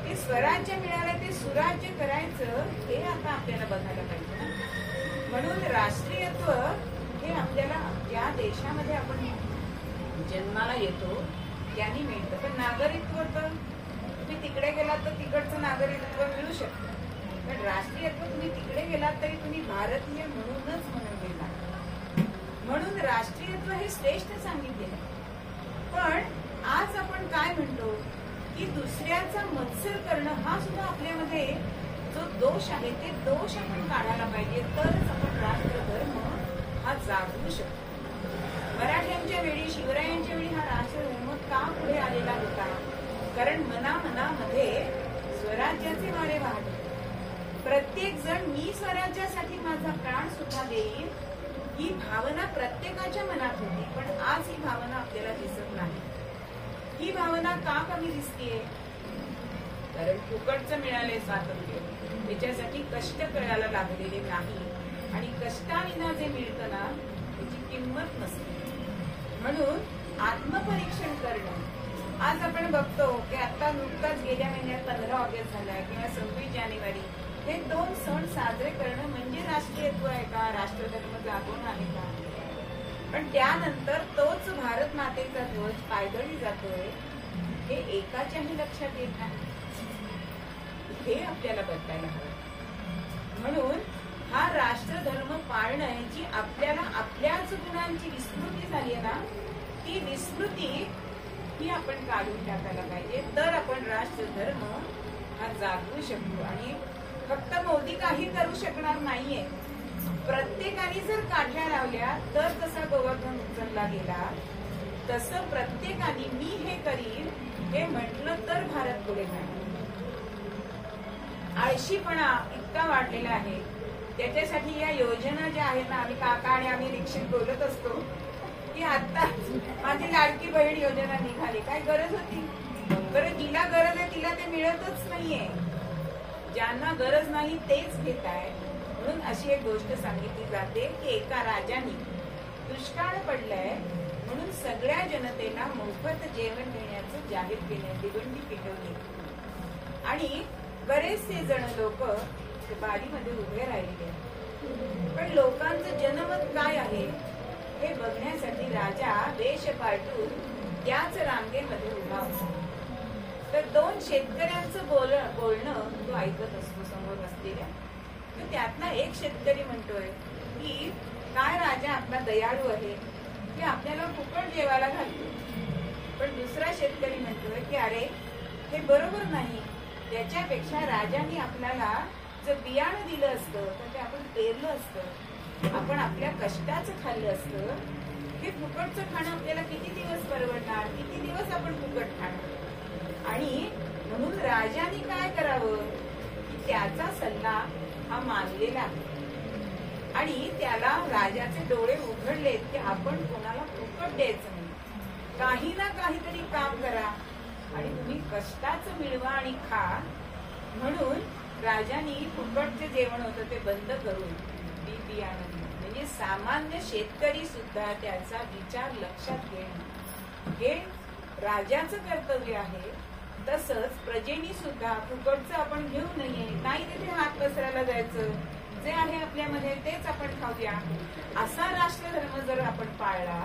ते स्वराज्य मिळालंय, ते सुराज्य करायचं, हे आता आपल्याला बघायला पाहिजे ना. म्हणून राष्ट्रीयत्व हे आपल्याला ज्या देशामध्ये आपण जन्माला येतो त्यांनी मिळतं. पण नागरिकत्व तर तुम्ही तिकडे गेलात तर तिकडचं नागरिकत्व मिळू शकतं, पण राष्ट्रीयत्व तुम्ही तिकडे गेलात तरी तुम्ही भारतीय म्हणूनच म्हणून गेला. म्हणून राष्ट्रीयत्व हे श्रेष्ठ सांगितलेलं आहे. पण आज आपण काय म्हणतो की दुसऱ्याचा मत्सर करणं हा सुद्धा आपल्यामध्ये जो दोष आहे ते दोष आपण काढायला पाहिजे, तरच आपण राष्ट्रधर्म हा जागवू शकतो. मराठ्यांच्या वेळी, शिवरायांच्या वेळी हा राष्ट्रधर्म का पुढे आलेला होता? कारण मनामध्ये स्वराज्याचे वारे वाहत होते. प्रत्येक जण मी स्वराज्यासाठी माझा प्राण सुद्धा देईल ही भावना प्रत्येकाच्या मनात होती. पण आज ही भावना आपल्याला दिसत नाही. ही भावना का कमी दिसतीये? कारण फुकटचं मिळाले स्वातंत्र्य, त्याच्यासाठी कष्ट करायला लागलेले नाही, आणि कष्टाविना जे मिळतं ना त्याची किंमत नसते. म्हणून आत्मपरीक्षण करणं. आज आपण बघतो की आता नुकताच गेल्या महिन्यात 15 ऑगस्ट झाला किंवा 26 जानेवारी, हे 2 सण साजरे करणं म्हणजे राष्ट्रीयत्व आहे का? राष्ट्रधर्म जागवणं आहे का? पण त्यानंतर तोच भारत मातेचा ध्वज पायदळी जातोय हे एकाच्याही लक्षात येत नाही. हे आपल्याला बदलायला हवं. म्हणून हा राष्ट्रधर्म पाळणं याची आपल्याला आपल्याच गुणांची विस्मृती झाली आहे ना, ती विस्मृती ही आपण काढून टाकायला पाहिजे. तर आपण राष्ट्रधर्म हा जागवू शकतो. आणि फक्त मोदी काही करू शकणार नाहीये. प्रत्येकाने जर काढ्या लावल्या तर जसा गोवर्धन उचलला गेला तसं प्रत्येकाने मी हे करीन हे म्हटलं तर भारत पुढे जाईल. आळशीपणा इतका वाढलेला आहे. त्याच्यासाठी या योजना ज्या आहेत ना, आम्ही काका आणि आम्ही रिक्षेत बोलत असतो की आता माझी लाडकी बहीण योजना निघाली. काय गरज होती? बरं, जिला गरज आहे तिला ते मिळतच नाहीये. ज्यांना गरज नाही तेच घेत आहे. म्हणून अशी एक गोष्ट सांगितली जाते की एका राजाने दुष्काळ पडलाय म्हणून सगळ्या जनतेला मोफत जेवण देण्याचं जाहीर केले, दिगंडी पेटवली. आणि बरेचसे जण लोक बारीमध्ये उभे राहिले. पण लोकांचं जनमत काय आहे हे बघण्यासाठी राजा वेश पालटून त्याच रांगेमध्ये उभा असतो. तर 2 शेतकऱ्यांचं बोलणं तो ऐकत असतो समोर असलेल्या. तर त्यातला एक शेतकरी म्हणतोय की काय राजा आपला दयाळू आहे की आपल्याला फुकट जेवायला घालतो. पण दुसरा शेतकरी म्हणतोय की अरे हे बरोबर नाही. त्याच्यापेक्षा राजाने आपल्याला जर बियाणं दिलं असतं तर ते आपण पेरलं असतं, आपण आपल्या कष्टाचं खाल्लं असतं. हे फुकटचं खाणं आपल्याला किती दिवस परवडणार? किती दिवस आपण फुकट खाणार? आणि म्हणून राजाने काय करावं की त्याचा सल्ला हा मानलेला आहे. आणि त्याला राजाचे डोळे उघडलेत की आपण कोणाला फुकट द्यायचं नाही. काही ना काहीतरी काम करा आणि तुम्ही कष्टाचं मिळवा आणि खा. म्हणून राजानी फुकटचे जेवण होतं ते बंद करून बियाणं दिलं. म्हणजे सामान्य शेतकरी सुद्धा त्याचा विचार लक्षात घेणं हे राजाचं कर्तव्य आहे. तसंच प्रजेनी सुद्धा फुकटचं आपण घेऊ नये, नाही तिथे हात पसरायला जायचं. जे आहे आपल्यामध्ये तेच आपण खाऊया. असा राष्ट्रधर्म जर आपण पाळला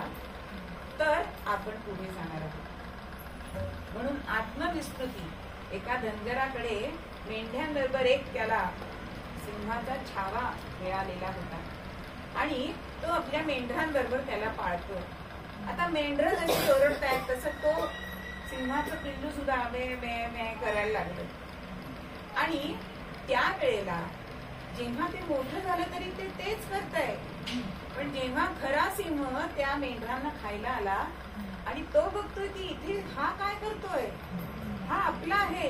तर आपण पुढे जाणार आहोत. म्हणून आत्मविस्मृती. एका धनगराकडे मेंढ्यांबरोबर एक त्याला सिंहाचा छावा मिळालेला होता आणि तो आपल्या मेंढरांबरोबर त्याला पाळतो. आता मेंढर जशी ओरडतायत तसं तो सिंहाचं पिल्लू सुद्धा मे मे मे करायला लागलं. आणि त्या वेळेला जेव्हा ते मोठं झालं तरी ते तेच करताय. पण जेव्हा खरा सिंह त्या मेंढरांना खायला आला आणि तो बघतोय की इथे हा काय करतोय, हा आपला आहे,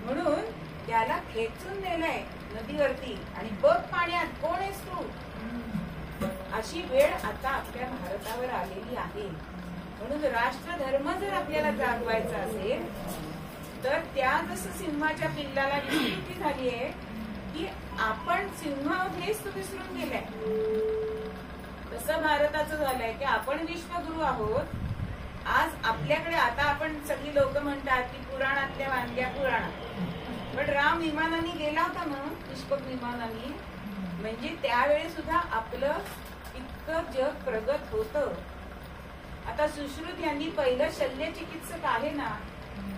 म्हणून त्याला खेचून नेलंय नदीवरती आणि बघ पाण्यात कोण आहेस तू. अशी वेळ आता आपल्या भारतावर आलेली आहे. म्हणून राष्ट्रधर्म जर आपल्याला जागवायचा असेल तर त्या जसं सिंहाच्या पिल्लाला विस्मृती झालीये की आपण सिंह हेच तू विसरून गेलाय, तसं भारताचं झालंय की आपण विश्वगुरु आहोत. आज आपल्याकडे आता आपण सगळी लोक म्हणतात की पुराणातल्या वानग्या पुराणात, पण राम विमानाने गेला होता ना, पुष्पक विमानाने. म्हणजे त्यावेळी सुद्धा आपलं इतकं जग प्रगत होतं. आता सुश्रुत यांनी पहिलं शल्य चिकित्सक आहे ना,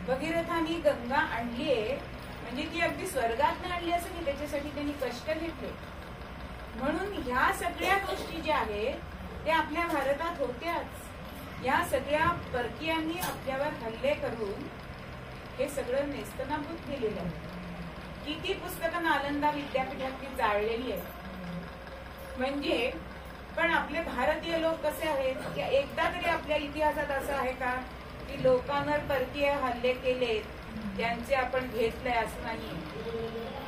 भगीरथांनी गंगा आणलीये म्हणजे ती अगदी स्वर्गात आणली असं की त्याच्यासाठी त्यांनी कष्ट घेतले. म्हणून ह्या सगळ्या गोष्टी ज्या आहेत त्या आपल्या भारतात होत्याच. या सगळ्या परकीयांनी आपल्यावर हल्ले करून हे सगळं नेस्तनाबूत केलेलं आहे. किती पुस्तकं नालंदा विद्यापीठातली जाळलेली आहेत. म्हणजे पण आपले भारतीय लोक कसे आहेत की एकदा तरी आपल्या इतिहासात असं आहे का की लोकांवर परकीय हल्ले केलेत, त्यांचे आपण घेतलंय असं नाही.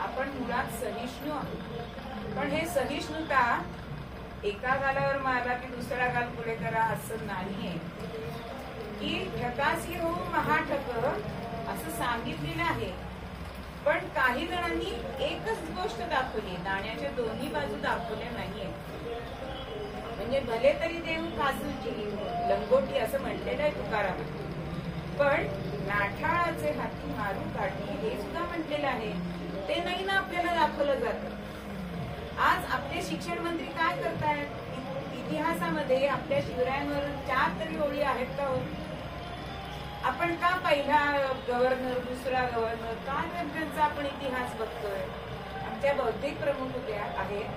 आपण मुळात सहिष्णू आहोत. पण हे सहिष्णुता एका गालावर मारला की दुसरा गाल पुढे करा असं नाहीये. की ठकासी हो महाठक असं सांगितलेलं आहे. पण काही जणांनी एकच गोष्ट दाखवली, नाण्याच्या दोन्ही बाजू दाखवल्या नाहीये. म्हणजे भले तरी देव कासूची लंगोटी असं म्हटलेलं आहे तुकारामात, पण नाठाळाचे हाती मारू काढणे हे सुद्धा म्हटलेलं आहे. ते नाही ना आपल्याला दाखवलं जातं. आज आपले शिक्षण मंत्री काय करतायत? इतिहासामध्ये आपल्या शिवरायांवर 4 तरी ओळी आहेत का हो? आपण का पहिला गव्हर्नर, दुसरा गव्हर्नर, काय त्यांचा आपण इतिहास बघतोय? आमच्या बौद्धिक प्रमुख होत्या आहेत,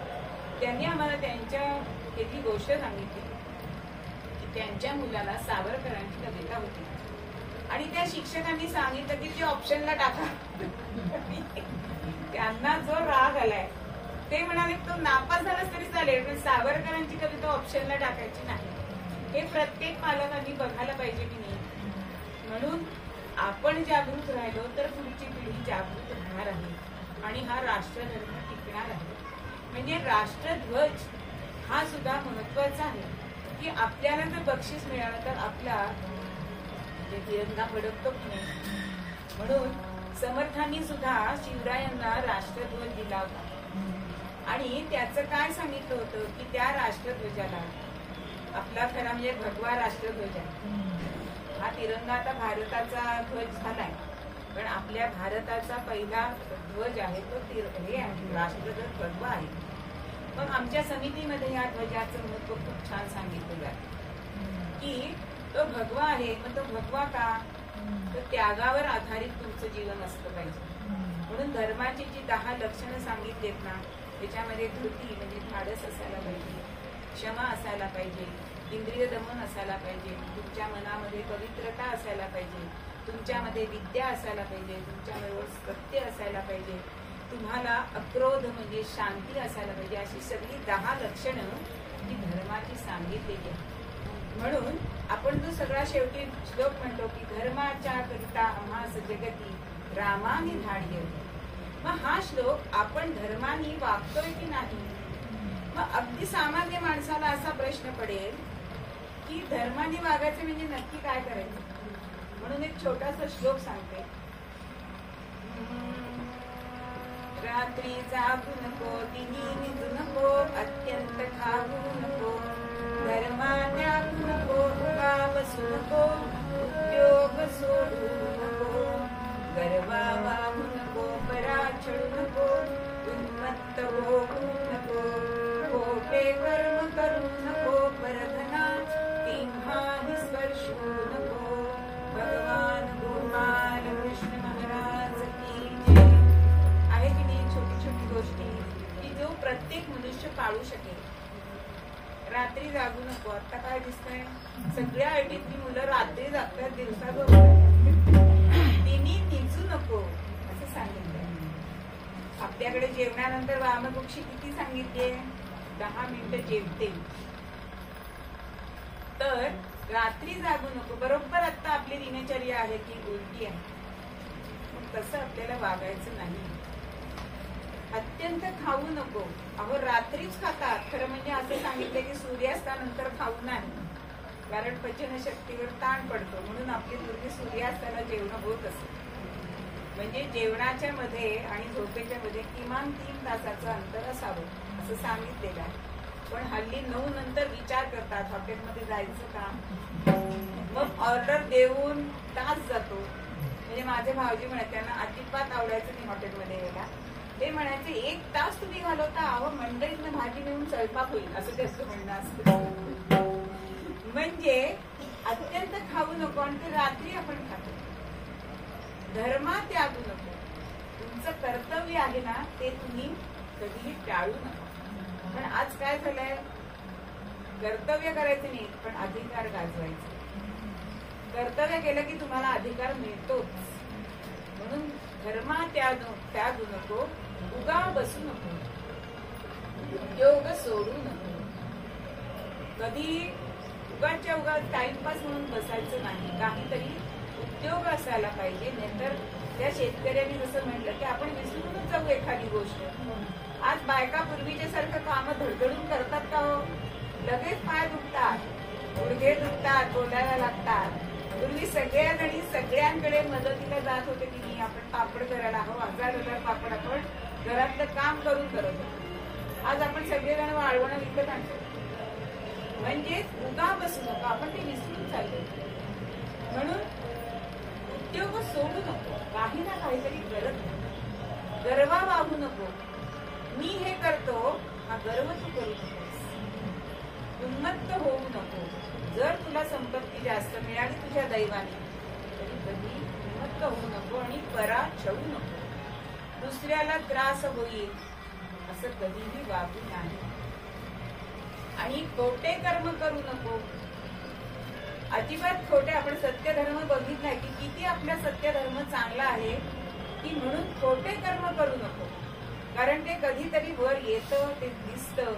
त्यांनी आम्हाला त्यांच्या याची गोष्ट सांगितली की त्यांच्या मुलाला सावरकरांची कविता होती आणि त्या शिक्षकांनी सांगितलं की ते ऑप्शनला टाका. त्यांना जो राग आलाय ते म्हणाले तो नापास झालाच तरी चालेल, पण सावरकरांची कविता ऑप्शनला टाकायची नाही. हे प्रत्येक पालकांनी बघायला पाहिजे की नाही. म्हणून आपण जागृत राहिलो तर पुढची पिढी जागृत राहणार आहे आणि हा राष्ट्रधर्म टिकणार आहे. म्हणजे राष्ट्रध्वज हा सुद्धा महत्वाचा आहे की आपल्याला जर बक्षीस मिळालं तर आपला तिरंगा फडकतो की नाही. म्हणून समर्थांनी सुद्धा शिवरायांना राष्ट्रध्वज दिला होता आणि त्याचं काय सांगितलं होतं की त्या राष्ट्रध्वजाला आपला खरा म्हणजे भगवा राष्ट्रध्वज आहे. हा तिरंगा आता भारताचा ध्वज झालाय, पण आपल्या भारताचा पहिला ध्वज आहे तो हे आहे, राष्ट्रध्वज भगवा आहे. मग आमच्या समितीमध्ये या ध्वजाचं महत्व खूप छान सांगितलं जातं की तो भगवा आहे. मग तो भगवा का? तर त्यागावर आधारित तुमचं जीवन असलं पाहिजे. म्हणून धर्माची जी 10 लक्षणं सांगितलीत ना, त्याच्यामध्ये धृती म्हणजे धाडस असायला पाहिजे, क्षमा असायला पाहिजे, इंद्रिय दमन असायला पाहिजे, तुमच्या मनामध्ये पवित्रता असायला पाहिजे, तुमच्यामध्ये विद्या असायला पाहिजे, तुमच्याबरोबर सत्य असायला पाहिजे, तुम्हाला अक्रोध म्हणजे शांती असायला पाहिजे. अशी सगळी 10 लक्षणं ही धर्माची सांगितलेली आहेत. म्हणून आपण जो सगळा शेवटी श्लोक म्हणतो की धर्माच्या करिता आम्हास जगती रामाने धाडले. मग हा श्लोक आपण धर्माने वागतोय की नाही? मग अगदी सामान्य माणसाला असा प्रश्न पडेल की धर्माने वागायचं म्हणजे नक्की काय करायचं? म्हणून एक छोटासा श्लोक सांगते. रात्री जागू नको, दिनी निजू नको, अत्यंत खाऊ नको, धर्मा त्यागू नको, उगा बसू नको, उद्योग सोडू नको, गर्वा वाहू नको, परा छळू नको, उन्मत्त होऊ नको, खोटे कर्म करू नको, परधना तिन्हाही स्पर्शू नको. भगवान गोपाल कृष्ण महाराज की जय. आहे की नाही छोटी छोटी गोष्टी की जो प्रत्येक मनुष्य पाळू शकेल. रात्री जागू नको. आता काय दिसतंय? सगळ्या आयटीतली मुलं रात्री जागतात, दिवसा झोपतात. तिन्ही निजू नको असं सांगितलंय. आपल्याकडे जेवणानंतर वामकुक्षी किती सांगितलीये? 10 मिनिटं जेवते. तर रात्री जागू नको. बरोबर आता आपली दिनचर्या आहे ती उलटी आहे. तसं आपल्याला वागायचं नाही. अत्यंत खाऊ नको. अहो रात्रीच खातात. खरं म्हणजे असं सांगितलं की सूर्यास्तानंतर खाऊ नाही, कारण पचनशक्तीवर ताण पडतो. म्हणून आपली पूर्वी सूर्यास्ताला जेवण होत असते. म्हणजे जेवणाच्या मध्ये आणि झोपेच्या मध्ये किमान 3 तासाचं अंतर असावं असं सांगितलेलं आहे. पण हल्ली 9 नंतर विचार करतात हॉटेलमध्ये जायचं का. मग ऑर्डर देऊन तास जातो. म्हणजे माझे भाऊजी म्हणत त्यांना अजिबात आवडायचं नाही हॉटेलमध्ये यायला. ते म्हणायचे 1 तास तुम्ही घालवता. अहो मंडळीतनं भाजी नेऊन स्वयंपाक होईल असं त्याचं म्हणणं असतं. म्हणजे अत्यंत खाऊ नको आणि ते रात्री आपण खातो. धर्मा त्यागू नको. तुमचं कर्तव्य आहे ना ते तुम्ही कधीही टाळू नका. पण आज काय झालंय, कर्तव्य करायचं नाही पण अधिकार गाजवायचे. कर्तव्य केलं की तुम्हाला अधिकार मिळतोच. म्हणून धर्मा त्यागू नको, उगा बसू नको, उद्योग सोडू नको. कधी उगाच्या उगा टाइमपास म्हणून बसायचं नाही. काहीतरी उद्योग असायला पाहिजे. नाहीतर त्या शेतकऱ्यांनी जसं म्हटलं की आपण विसरूनच जाऊ एखादी गोष्ट. आज बायका पूर्वीच्या सारखं काम धडधडून करतात का हो? लगेच पाय दुखतात, गुडघे दुखतात, बोलायला लागतात. पूर्वी सगळ्या जणी सगळ्यांकडे मदतीला जात होते की नाही आपण पापड करायला हवं, 1000 पापड आपण घरातलं काम करून करत होतो. आज आपण सगळेजण वाळवणं विकत आणतो. म्हणजेच उगा बसू नका, आपण ते विसरून चाललो. म्हणून उद्योग सोडू नको, काही ना काहीतरी करत नको. गर्वा वाहू नको. मी हे करतो हा गर्व तू करू नकोस. उन्मत्त होऊ नको. जर तुला संपत्ती जास्त मिळाली तुझ्या दैवाने तरी कधी उन्मत्त होऊ नको आणि पराछवू नको. दुसऱ्याला त्रास होईल असं कधीही वागू नाही. आणि खोटे कर्म करू नको. अजिबात खोटे. आपण सत्यधर्म बघितलाय की किती आपला सत्यधर्म चांगला आहे की म्हणून खोटे कर्म करू नको. कारण ते कधीतरी वर येतं, ते दिसतं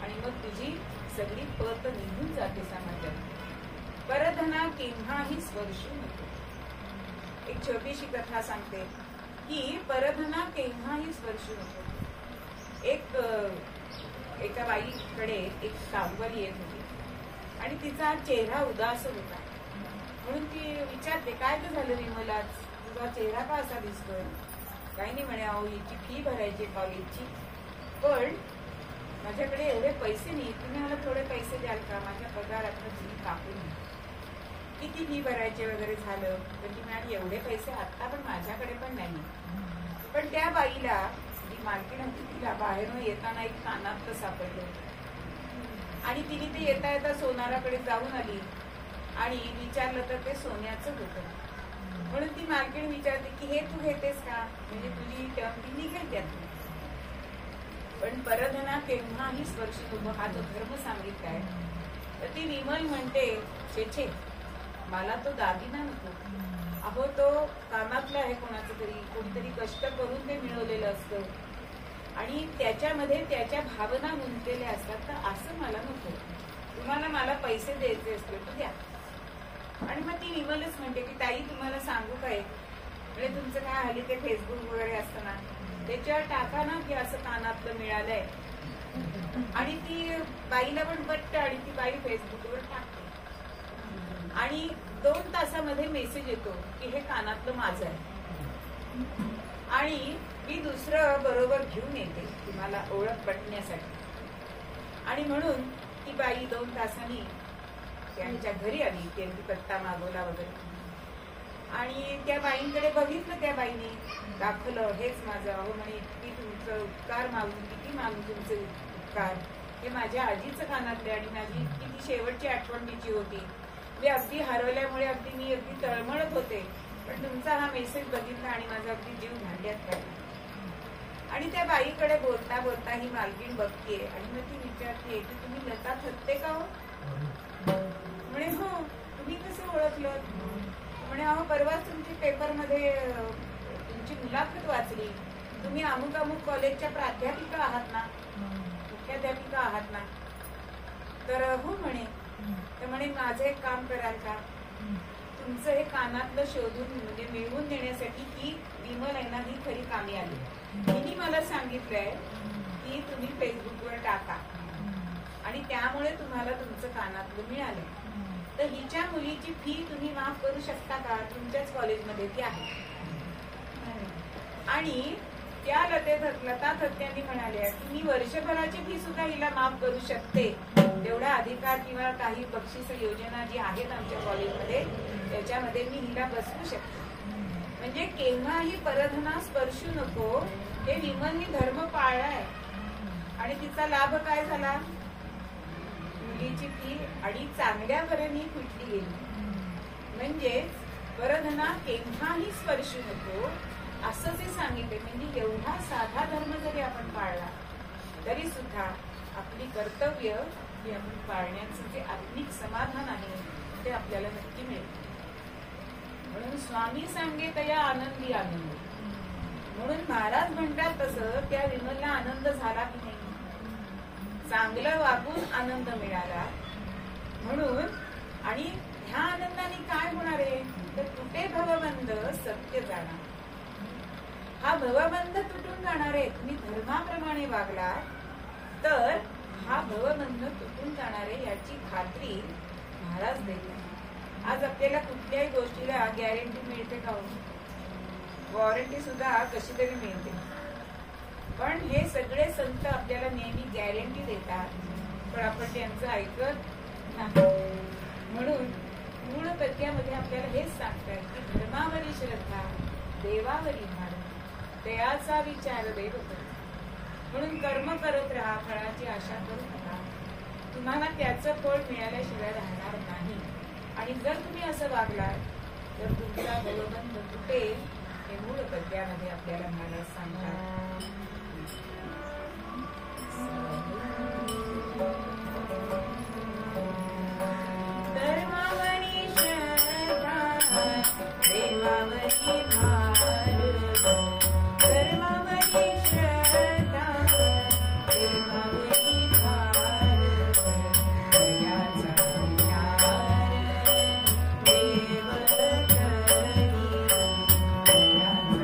आणि मग तुझी सगळी पत निघून जाते समाजात. परधना केव्हाही स्पर्शू नको. एक छोटीशी कथा सांगते की परधना केव्हाही स्पर्शू नको. एका बाईकडे एक कामवाली येत होती आणि तिचा चेहरा उदास होता. म्हणून ती विचारते, काय तर झालं विमला, तुझा चेहरा का असा दिसतोय? काही नाही म्हणे, अहो हिची फी भरायची कॉलेजची, पण माझ्याकडे एवढे पैसे नाही, तुम्ही मला थोडे पैसे द्याल का? माझ्या पगारातनं फी कापून. किती फी भरायचे वगैरे झालं तर ती म्हणाली, एवढे पैसे आता पण माझ्याकडे पण नाही. पण त्या बाईला जी मालकीण होती तिला बाहेरून येताना एक कानातलं सापडलं आणि तिने ते येता येता सोनाराकडे जाऊन आली आणि विचारलं तर ते सोन्याचं होतं. म्हणून ती मालकीण विचारते की हे तू घेतेस का, म्हणजे तुझी टर्म ती निघेल त्यातून. पण परधना केव्हाही स्पर्श नको हा जो धर्म सांगितलाय. तर ती विमल म्हणते, छे मला तो दागिना नको. अहो तो कामातला आहे कोणाचं तरी, कोणीतरी कष्ट करून ते मिळवलेलं असतं आणि त्याच्यामध्ये त्याच्या भावना गुंतलेल्या असतात. तर असं मला नको. तुम्हाला मला पैसे द्यायचे असते तर द्या. आणि मग ती विमलच म्हणते की ताई तुम्हाला सांगू काय, म्हणजे तुमचं काय हल्ली ते फेसबुक वगैरे असतं ना, त्याच्यावर टाका ना की असं कानातलं मिळालंय. आणि ती बाईला पण पटतं आणि ती बाई फेसबुकवर टाकते आणि 2 तासामध्ये मेसेज येतो की हे कानातलं माझं आहे आणि मी दुसरं बरोबर घेऊन येते तुम्हाला ओळख पटण्यासाठी. आणि म्हणून ती बाई 2 तासांनी त्यांच्या घरी आली, त्यांनी पत्ता मागवला वगैरे आणि त्या बाईंकडे बघितलं. त्या बाईने दाखवलं, हेच माझं. अहो म्हणे, की तुमचं उपकार मागून किती मागून तुमचे उपकार, हे माझ्या आजीचं कानातले आणि माझी किती शेवटची आठवण तिची होती. मी अगदी हरवल्यामुळे मी अगदी तळमळत होते, पण तुमचा हा मेसेज बघितला आणि माझा अगदी जीव भांड्यात राहिला. आणि त्या बाईकडे बोलता बोलता ही मालकीण बघतीये आणि मग ती विचारते की तुम्ही लता थत्ते का हो? म्हणे हो. तुम्ही कसं ओळखलं? म्हणे अहो परवाच तुमची पेपरमध्ये तुमची मुलाखत वाचली, तुम्ही अमुक अमुक कॉलेजच्या प्राध्यापिका आहात ना, मुख्याध्यापिका आहात ना? तर हो म्हणे. तर म्हणे माझं एक काम कराल का, तुमचं हे कानातलं शोधून म्हणजे मिळवून देण्यासाठी ही विमल आहे ना, ही खरी कामी आली. तिने मला सांगितलंय की तुम्ही फेसबुकवर टाका आणि त्यामुळे तुम्हाला तुमचं कानातलं मिळालं. तर हिच्या मुलीची फी तुम्ही माफ करू शकता का? तुमच्याच कॉलेजमध्ये ती आहे. आणि त्या लता थत्यांनी म्हणाल्या की मी वर्षभराची फी सुद्धा हिला माफ करू शकते. तेवढा अधिकार किंवा काही बक्षीस योजना जी आहेत आमच्या कॉलेजमध्ये त्याच्यामध्ये मी हिला बसवू शकते. म्हणजे केव्हाही परधना स्पर्शू नको. हे विमलनी धर्म पाळलाय आणि तिचा लाभ काय झाला? मुलीची फी आणि चांगल्या बऱ्याने फुटली गेली. म्हणजेच परधना केव्हाही स्पर्शू नको असं जे सांगितले. म्हणजे एवढा साधा धर्म जरी आपण पाळला तरी सुद्धा आपली कर्तव्य ही आपण पाळण्याचं जे आत्मिक समाधान आहे ते आपल्याला नक्की मिळते. म्हणून स्वामी सांगे तया आनंदी आनंद. म्हणून महाराज म्हणतात तसं त्या विमलला आनंद झाला की नाही. चांगलं वागून आनंद मिळाला. म्हणून आणि ह्या आनंदाने काय होणार आहे तर तुटे भवबंध सत्य जाणार. हा भवबंध तुटून जाणार आहे. तुम्ही धर्माप्रमाणे वागला तर हा भवबंध तुटून जाणार आहे याची खात्री महाराज देतात. आज आपल्याला कुठल्याही गोष्टीला गॅरंटी मिळते का? वॉरंटी सुद्धा कशी तरी मिळते. पण हे सगळे संत आपल्याला नेहमी गॅरंटी देतात पण आपण त्यांचं ऐकत नाही. म्हणून मूळ तत्त्वामध्ये आपल्याला हेच सांगतात की धर्मावरी श्रद्धा देवावरी भार दयाचा विचार देव करतो. म्हणून कर्म करत राहा. फळाची आशा करू नका. तुम्हाला त्याचं फळ मिळाल्याशिवाय राहणार नाही. आणि जर तुम्ही असं वागलात तर तुमचा भवबंध तुटेल हे मूळ तत्त्वामध्ये आपल्याला महाराज सांगतात. धर्मावरी श्रद्धा देवावरी भार. धर्मावरी श्रद्धा देवावरी भार. दयाचा विचार देव करी. दयाचा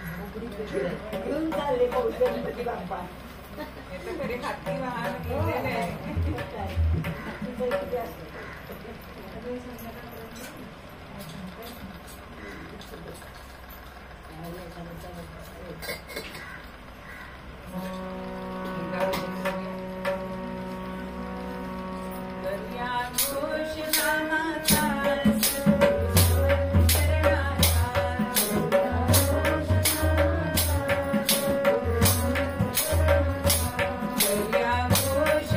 घेऊन चालले गणपती बाप्पा. खरे हाती वाहन घेतलेलं आहे. घोष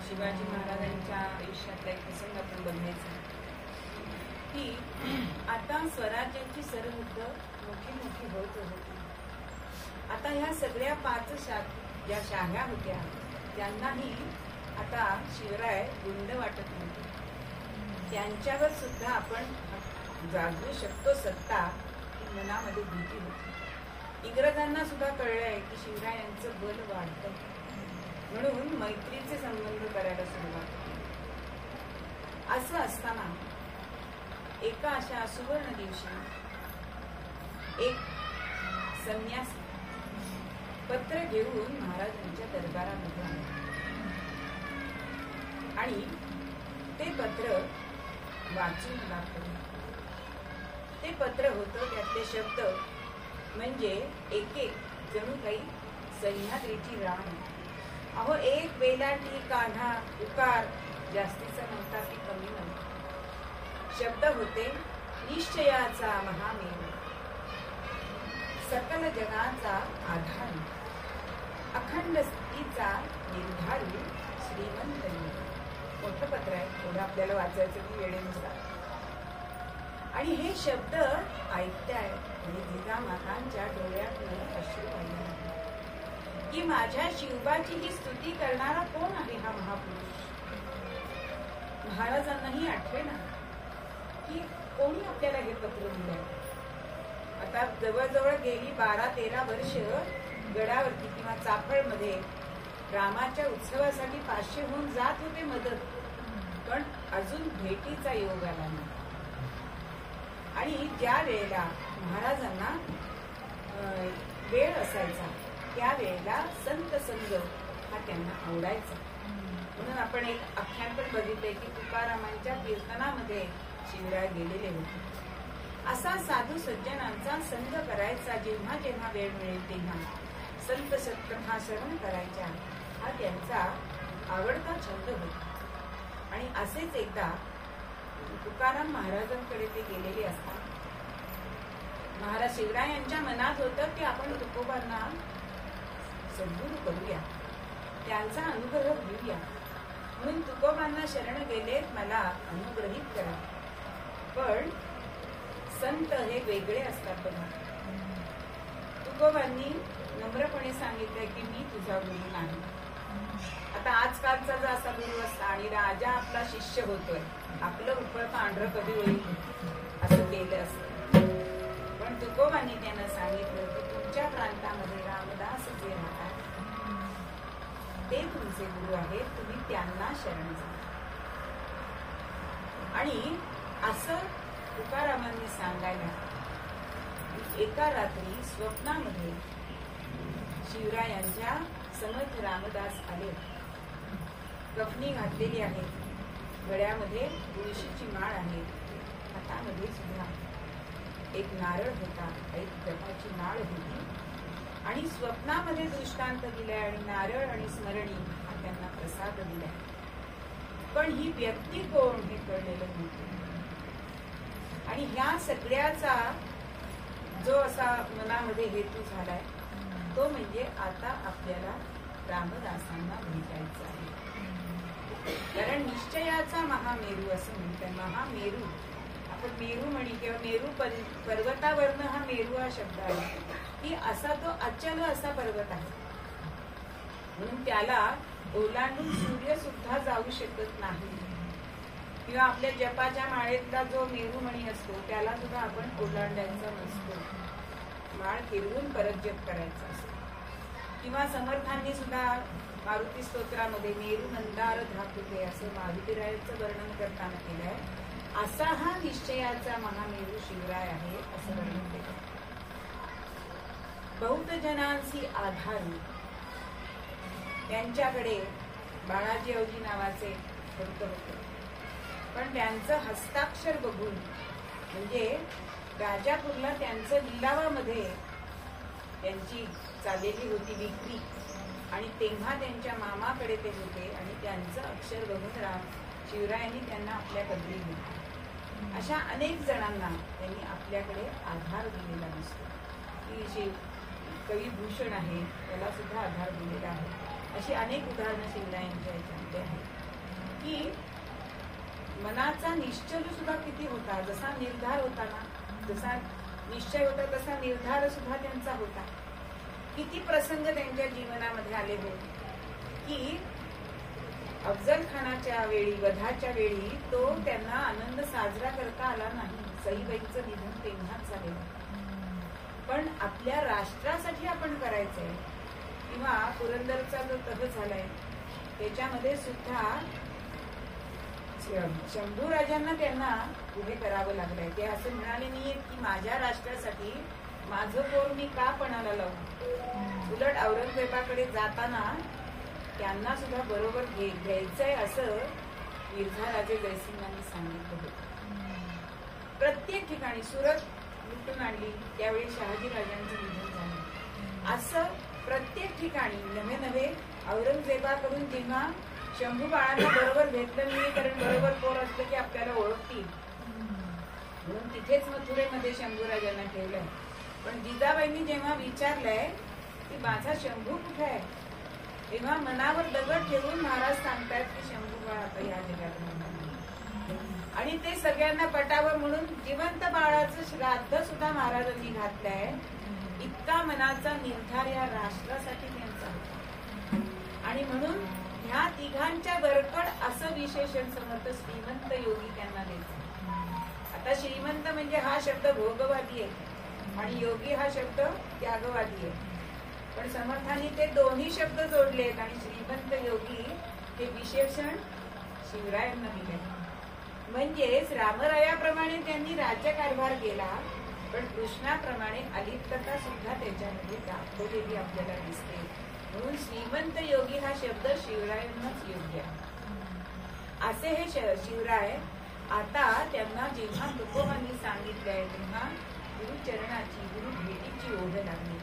शिवाजी महाराजांच्या आयुष्यातला एक प्रसंग आपण बघायचा की आता स्वराज्याची सरहद्द मोठी मोठी होत होती. आता ह्या सगळ्या 5 ज्या शाह्या होत्या त्यांनाही आता शिवराय गुंड वाटत नव्हते. त्यांच्यावर सुद्धा आपण जागवू शकतो सत्ता ही मनामध्ये भीती होती. इंग्रजांना सुद्धा कळलंय की शिवरायांचं बल वाढतं, म्हणून मैत्रीचे संबंध करायला सुरुवात केली. असं असताना एका अशा सुवर्ण दिवशी एक संन्यासी पत्र घेऊन महाराजांच्या दरबारामध्ये आले आणि ते पत्र वाचून दाखवले. ते पत्र होतं, त्यातले शब्द म्हणजे एक एक जणू काही सह्याद्रीची राण. अहो, एक वेलांटी कान्हा उकार जास्तीचा नव्हता की कमी नव्हता. शब्द होते निश्चयाचा महामेरू, सकल जगाचा आधार, अखंड स्थितीचा निर्धारू श्रीमंत. मोठं पत्र आहे, थोडं आपल्याला वाचायचं की वेळेनुसार. आणि हे शब्द ऐकताय आणि जिजामातांच्या डोळ्यातून अश्रू वाहिले की माझ्या शिवबाची ही स्तुती करणारा कोण आहे हा महापुरुष. महाराजांनाही आठवेना की कोणी आपल्याला हे पत्र दिलंय. आता जवळजवळ गेली 12-13 वर्ष गडावरती किंवा चाफळमध्ये रामाच्या उत्सवासाठी 500 होऊन जात होते मदत, पण अजून भेटीचा योग आला नाही. आणि ज्या वेळेला महाराजांना वेळ असायचा त्यावेळेला संत संग हा त्यांना आवडायचा. म्हणून आपण एक आख्यान पण बघितलंय की तुकारामांच्या कीर्तनामध्ये शिवराय गेलेले होते. असा साधू सज्जनांचा संग करायचा जेव्हा जेव्हा वेळ मिळेल तेव्हा संत सत्कथा श्रवण करायच्या हा त्यांचा आवडता छंद होता. आणि असेच एकदा तुकाराम महाराजांकडे ते गेलेले असतात. महाराज शिवरायांच्या मनात होतं की आपण तुकोबांना सद्गुरू करूया, त्यांचा अनुग्रह घेऊया. म्हणून तुकोबांना शरण गेले, मला अनुग्रहित करा. पण संत हे वेगळे असतात बघा. तुकोबांनी नम्रपणे सांगितलंय की मी तुझा गुरु नाही. आता आजकालचा जो असा गुरु असता आणि राजा आपला शिष्य होतोय, आपलं उपळ पांढरं कधी होईल असं केलं असतं. पण तुकोबांनी त्यांना सांगितलं की तुमच्या प्रांतामध्ये रामदास जे राहतात ते तुमचे गुरु आहेत, तुम्ही त्यांना शरण जा. आणि असं तुकारामांनी सांगायला एका रात्री स्वप्नामध्ये शिवरायांच्या समर्थ रामदास आले. कफनी घातलेली आहे, गळ्यामध्ये तुळशीची माळ आहे, हातामध्ये सुद्धा एक नारळ होता, एक जपाची माळ होती. आणि स्वप्नामध्ये दृष्टांत दिलाय आणि नारळ आणि स्मरणी हा त्यांना प्रसाद दिलाय. पण ही व्यक्ती कोण हे कळलेलं नव्हतं. आणि ह्या सगळ्याचा जो असा मनामध्ये हेतू झालाय तो म्हणजे आता आपल्याला रामदासांना भेटायचं आहे. कारण निश्चयाचा महामेरू असं म्हणतात. महामेरू आपण मेरू म्हणी किंवा मेरू पर्वतावरनं हा मेरू हा शब्द आहे की असा तो अचल असा पर्वत आहे. म्हणून त्याला ओलांडून सूर्य सुद्धा जाऊ शकत नाही. किंवा आपल्या जपाच्या माळेतला जो मेरूमणी असतो त्याला सुद्धा आपण ओलांडायचा नसतो, माळ फिरवून परत जप करायचा असतो. किंवा समर्थांनी सुद्धा मारुती स्तोत्रामध्ये मेरू नंदार धातुते असं महावीरायाचं वर्णन करताना केलंय. असा हा निश्चयाचा महामेरू शिवराय आहे असं वर्णन केलं. बौद्ध जनांची आधार त्यांच्याकडे बाळाजी अवजी नावाचे भक्त होते. पण त्यांचं हस्ताक्षर बघून म्हणजे राजापूरला त्यांचं लिलावामध्ये त्यांची चाललेली होती विक्री आणि तेव्हा त्यांच्या मामाकडे ते होते आणि त्यांचं अक्षर बघून शिवरायांनी त्यांना आपल्याकडे घेतलं. अशा अनेक जणांना त्यांनी आपल्याकडे आधार दिलेला नसतो. की कवी भूषण आहे त्याला सुद्धा आधार दिलेला आहे. अशी अनेक उदाहरणं शिवरायांच्या याच्यामध्ये आहेत की मनाचा निश्चय सुद्धा किती होता, जसा निर्धार होता ना, जसा निश्चय होता तसा निर्धार सुद्धा त्यांचा होता. किती प्रसंग त्यांच्या जीवनामध्ये आले होते की अफजल खानाच्या वेळी, वधाच्या वेळी तो त्यांना आनंद साजरा करता आला नाही. सईबाईंचं निधन तेव्हाच झालेलं. पण आपल्या राष्ट्रासाठी आपण करायचंय किंवा पुरंदरचा जो तह झालाय त्याच्यामध्ये सुद्धा शंभू राजांना त्यांना उभे करावं लागलंय. ते असं म्हणाले नाहीये की माझ्या राष्ट्रासाठी माझं पोर मी का पणाला लावू. उलट औरंगजेबाकडे जाताना त्यांना सुद्धा बरोबर घ्यायचंय असं मिर्झाराजे जयसिंगांनी सांगितलं होतं. प्रत्येक ठिकाणी सुरत लुटून आणली त्यावेळी शहाजी राजांचं निधन झालं. असं प्रत्येक ठिकाणी नवे नवे औरंगजेबाकडून जेव्हा शंभू बाळांना बरोबर घेतलं नाही, कारण बरोबर पोर असलं की आपल्याला ओळखतील म्हणून तिथेच मथुरेमध्ये शंभू राजांना ठेवलंय. पण जिजाबाईंनी जेव्हा विचारलंय की माझा शंभू कुठे आहे, तेव्हा मनावर दगड ठेवून महाराज सांगतायत की शंभू बाळ आता या जगात नाही. आणि ते सगळ्यांना पटावं म्हणून जिवंत बाळाचं श्राद्ध सुद्धा महाराजांनी घातलंय. इतका मनाचा निर्धार या राष्ट्रासाठी त्यांचा होता. आणि म्हणून ह्या तिघांच्या बरकड असं विशेषण समर्थ श्रीमंत योगी त्यांना देतात. आता श्रीमंत म्हणजे हा शब्द भोगवादी आहे आणि योगी हा शब्द त्यागवादी आहे. पण समर्थांनी ते दोन्ही शब्द जोडलेत आणि श्रीमंत योगी हे विशेषण शिवरायांना दिले. म्हणजेच रामरायाप्रमाणे त्यांनी राज्यकारभार केला, पण कृष्णाप्रमाणे अलिप्तता सुद्धा त्याच्यामध्ये दाखवलेली आपल्याला दिसते. म्हणून श्रीमंत योगी हा शब्द शिवरायांनाच योग्य आहे. असे हे शिवराय आता त्यांना जेव्हा तुकोबांनी सांगितले आहे तेव्हा गुरुचरणाची, गुरु भेटीची ओढ लागली.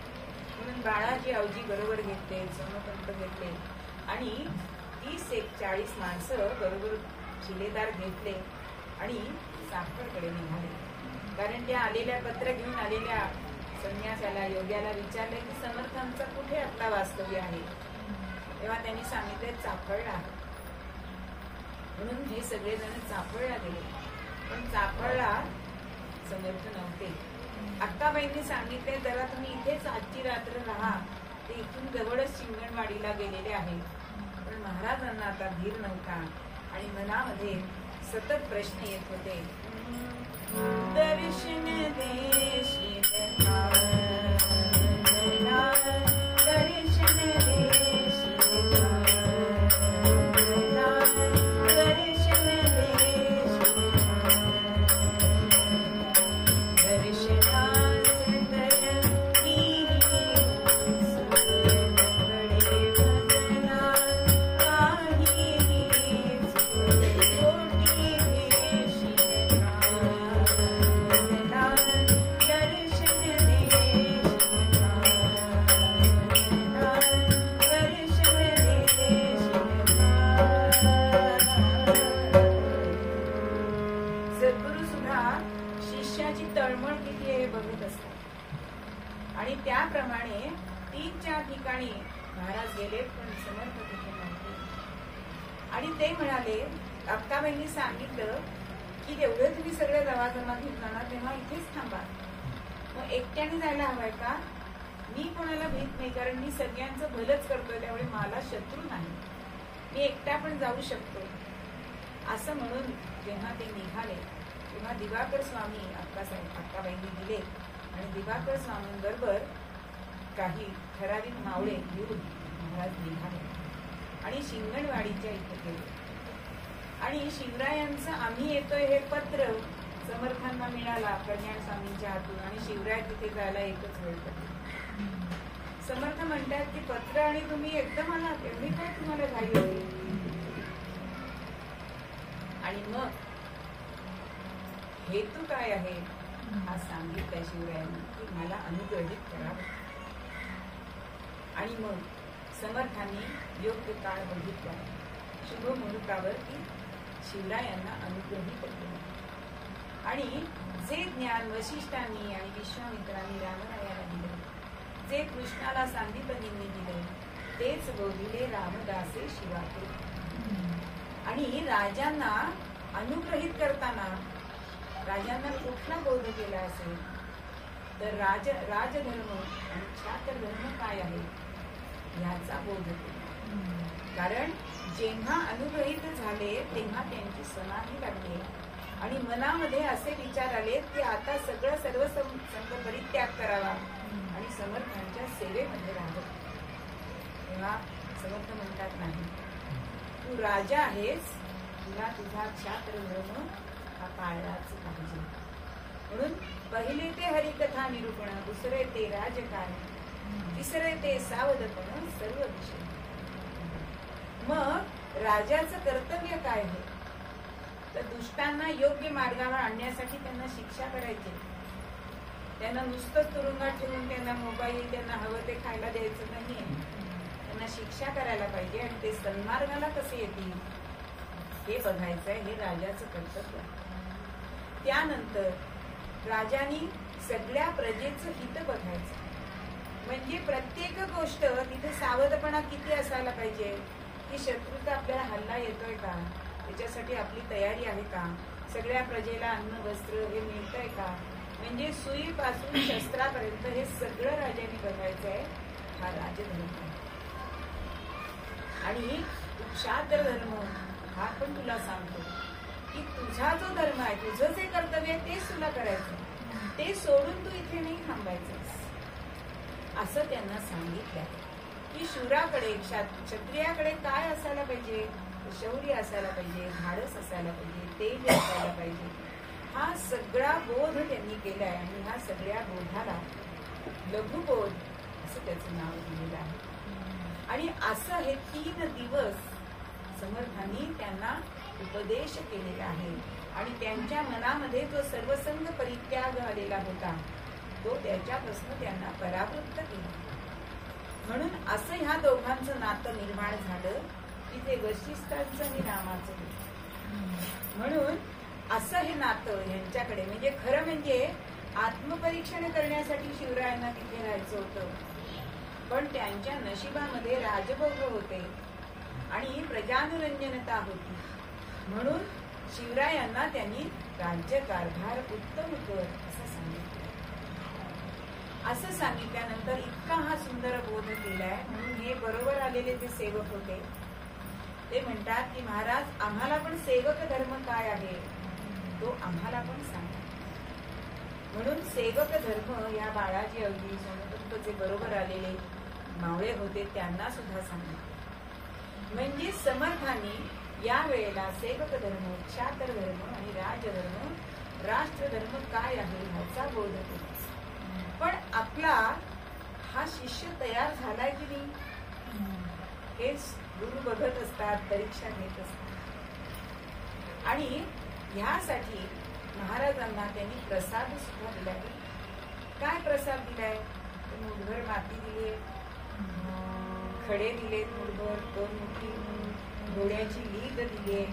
म्हणून बाळाजी अवजी बरोबर घेतले, सोमपंत घेतले आणि 30-40 माणसं बरोबर शिलेदार घेतले आणि साखरकडे निघाले. कारण त्या आलेल्या पत्र घेऊन आलेल्या संन्यासाला, योग्याला विचारले की समर्थांचं कुठे आपला वास्तव्य आहे. तेव्हा त्यांनी सांगितले चाफळला. म्हणून हे सगळेजण चाफळला गेले. पण चाफळला समर्थ नव्हते. अक्काबाईंनी सांगितले जरा तुम्ही इथेच आजची रात्र राहा. ते इथून जवळच शिंगणवाडीला गेलेले आहेत. पण महाराजांना आता धीर नव्हता आणि मनामध्ये सतत प्रश्न येत होते. दर्शन देशी दर्शन देशी आणि त्याप्रमाणे 3-4 ठिकाणी महाराज गेले पण समर्थ तिथे नव्हते. आणि ते म्हणाले, अक्काबाईंनी सांगितलं की एवढे तुम्ही सगळे जमा घेऊन जाणार तेव्हा इथेच थांबा. मग एकट्याने जायला हवाय का? मी कोणाला भीत नाही, कारण मी सगळ्यांचं भलंच करतोय, त्यामुळे मला शत्रू नाही, मी एकटा पण जाऊ शकतो. असं म्हणून जेव्हा ते निघाले तेव्हा दिवाकर स्वामी अक्काबाईंनी दिले आणि दिवाकर स्वामींबरोबर काही ठराविक मावळे घेऊन महाराज निघाले आणि शिंगणवाडीच्या इथे गेले. आणि शिवरायांचं आम्ही येतोय हे पत्र समर्थांना मिळाला कल्याण स्वामींच्या हातून आणि शिवराय तिथे जायला एकच वेळ पडली. समर्थ म्हणतात की पत्र आणि तुम्ही एकदम आलात, एवढी काय तुम्हाला घाई होती? आणि मग हेतू काय आहे हा सांगितलं शिवरायांनी की मला अनुग्रहित करावं. आणि मग समर्थांनी योग्य काळ बघितला, शुभ मुहूर्तावर की शिवरायांना अनुग्रहित केलं. आणि जे ज्ञान वशिष्ठांनी आणि विश्वामित्रांनी रामरायाला दिले, जे कृष्णाला सांदीपनींनी दिले, तेच बोधिले रामदासे शिवाके. आणि राजांना अनुग्रहित करताना राजांना कुठला बोध केला असेल तर राजधर्म आणि क्षात्रधर्म काय आहे याचा बोध केला. कारण जेव्हा अनुग्रहित झाले तेव्हा त्यांची समाधी लागली आणि मनामध्ये असे विचार आले की आता सर्व संघ परित्याग करावा आणि समर्थांच्या सेवेमध्ये राहावं. तेव्हा समर्थ म्हणतात नाही, तू राजा आहेस, तुला तुझा क्षात्रधर्म हा पाळलाच पाहिजे. म्हणून पहिले ते हरिकथा निरूपण, दुसरे ते राजकारण, तिसरे ते सावधपण सर्व विषय. मग राजाचं कर्तव्य काय आहे तर दुष्टांना योग्य मार्गावर आणण्यासाठी त्यांना शिक्षा करायची. त्यांना नुसतंच तुरुंगात ठेवून त्यांना मोबाईल, त्यांना हवं ते खायला द्यायचं नाहीये. त्यांना शिक्षा करायला पाहिजे आणि ते सन्मार्गाला कसे येतील हे बघायचंय. हे राजाचं कर्तव्य. त्यानंतर राजानी सगळ्या प्रजेचं हित बघायचं. म्हणजे प्रत्येक गोष्ट तिथे सावधपणा किती असायला पाहिजे की शत्रूचा आपल्याला हल्ला येतोय का, त्याच्यासाठी आपली तयारी आहे का, सगळ्या प्रजेला अन्न वस्त्र हे मिळतंय का, म्हणजे सुईपासून शस्त्रापर्यंत हे सगळं राजाने बघायचं आहे. हा राजधर्म आहे. आणि क्षात्र धर्म हा पण तुला सांगतो की तुझा जो धर्म आहे, तुझं जे कर्तव्य आहे तेच तुला करायचं, ते सोडून तू इथे नाही थांबायचंस असं त्यांना सांगितलं. की शूराकडे क्षत्रियाकडे काय असायला पाहिजे, शौर्य असायला पाहिजे, धाडस असायला पाहिजे, तेज असायला पाहिजे. हा सगळा बोध त्यांनी केलाय आणि ह्या सगळ्या बोधाला लघुबोध असं त्याचं नाव दिलेलं आहे. आणि असं हे 3 दिवस समर्थांनी त्यांना उपदेश केलेला आहे. आणि त्यांच्या मनामध्ये जो सर्वसंग परित्याग आलेला होता तो त्याच्यापासून त्यांना परावृत्त केला. म्हणून असं ह्या दोघांचं नातं निर्माण झालं की ते वशिष्ठांचं आणि रामाचं होतं. म्हणून असं हे नातं यांच्याकडे म्हणजे खरं म्हणजे आत्मपरीक्षण करण्यासाठी शिवरायांना तिथे राहायचं होतं. पण त्यांच्या नशिबामध्ये राजभोग होते आणि प्रजानुरंजनता होती. म्हणून शिवरायांना त्यांनी राज्यकारभार उत्तम कर असं सांगितलं. असं सांगितल्यानंतर इतका हा सुंदर बोध केलाय. म्हणून हे बरोबर आलेले जे सेवक होते ते म्हणतात की महाराज आम्हाला पण सेवक धर्म काय आहे तो आम्हाला पण सांगा. म्हणून सेवक धर्म या बाळाजी अगदी सोनोपंत जे बरोबर आलेले मावळे होते त्यांना सुद्धा सांगितले. म्हणजे समर्थांनी या वेळेला सेवक धर्म, क्षात्र धर्म आणि राजधर्म, राष्ट्रधर्म काय आहे ह्याचा बोध केला. पण आपला हा शिष्य तयार झालाय की नाही हेच गुरु बघत असतात, परीक्षा घेत असतात. आणि ह्यासाठी महाराजांना त्यांनी प्रसाद सुद्धा दिला. काय प्रसाद दिलाय? मुठभर माती दिली, खडे दिले मुठभर, 2 मुठी घोड्याची लीद दिली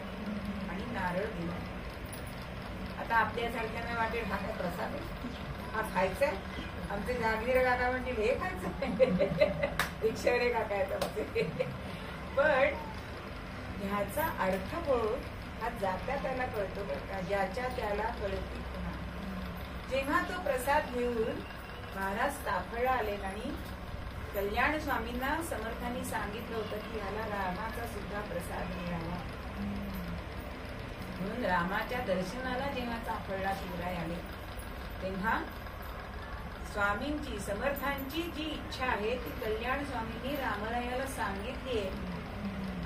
आणि नारळ दिला. आता आपल्यासारख्यांना वाटेल हा काय प्रसाद आहे, हा खायचाय. आमचे जागीर काका म्हणजे हे खायचं, रिक्षावरे काका आहेत आमचे. पण ह्याचा अर्थबोध हा जाता त्याला कळतो बरं का, ज्याच्या त्याला कळती पुन्हा. जेव्हा तो प्रसाद घेऊन महाराज ताफळला आले आणि कल्याण स्वामींना समर्थांनी सांगितलं होतं की ह्याला रामाचा सुद्धा प्रसाद मिळावा. म्हणून रामाच्या दर्शनाला जेव्हा ताफळला शिवराय आले तेव्हा स्वामींची, समर्थांची जी इच्छा आहे ती कल्याण स्वामींनी रामरायाला सांगितली आहे.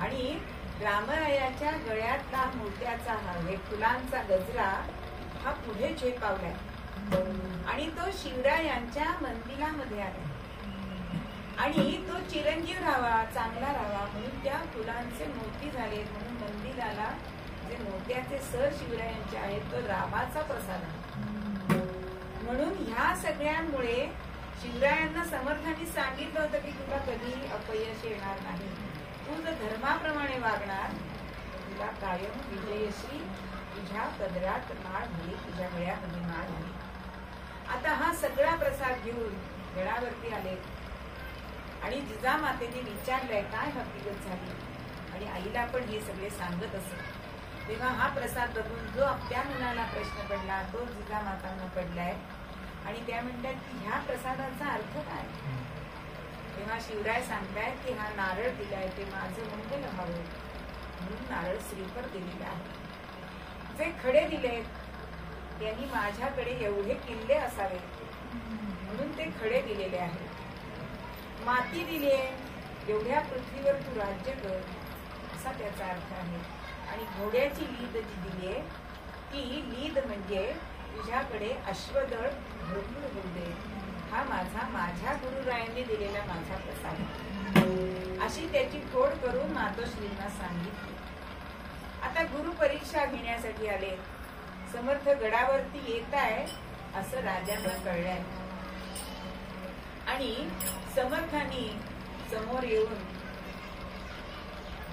आणि रामरायाच्या गळ्यातला मोत्याचा हा फुलांचा गजरा हा पुढे झेपावलाय आणि तो शिवरायांच्या मंदिरामध्ये आला. आणि तो चिरंजीव राहावा, चांगला राहावा म्हणून त्या फुलांचे मोती झाले. म्हणून मंदिराला जे मोत्याचे सर शिवरायांचे आहेत तो रामाचा प्रसाद आहे. म्हणून ह्या सगळ्यांमुळे शिवरायांना समर्थांनी सांगितलं होतं की तुला कधीही अपयश येणार नाही, तू जर धर्माप्रमाणे वागणार तुला कायम विजयश्री तुझ्या पदरात माळ झाली, तुझ्या गळ्यामध्ये माळ झाली. आता हा सगळा प्रसाद घेऊन गडावरती आले आणि जिजामातेने विचारलंय काय हकीकत झाली, आणि आईला पण हे सगळे सांगत असत. तेव्हा हा प्रसाद बघून जो आपल्या मुलाला प्रश्न पडला तो जिजामातांना पडलाय, आणि त्या म्हणतात की ह्या प्रसादाचा अर्थ काय. तेव्हा शिवराय सांगतायत की हा नारळ दिलाय ते माझं मंगल व्हावं म्हणून नारळ श्रीफळ दिलेलं आहे. जे खडे दिलेत त्यांनी माझ्याकडे एवढे किल्ले असावे म्हणून ते खडे दिलेले आहेत. माती दिलीये एवढ्या पृथ्वीवर तू राज्य कर असा त्याचा अर्थ आहे. आणि घोड्याची लीद जी दिलीये ती लीद म्हणजे तुझ्याकडे अश्वदळ भरपूर होऊ दे, हा माझ्या गुरुरायांनी दिलेला माझा प्रसाद. अशी त्याची फोड करून मातोश्रींना सांगितली. आता गुरु परीक्षा घेण्यासाठी आले. समर्थ गडावरती येत आहे असं राजांना कळलंय, आणि समर्थांनी समोर येऊन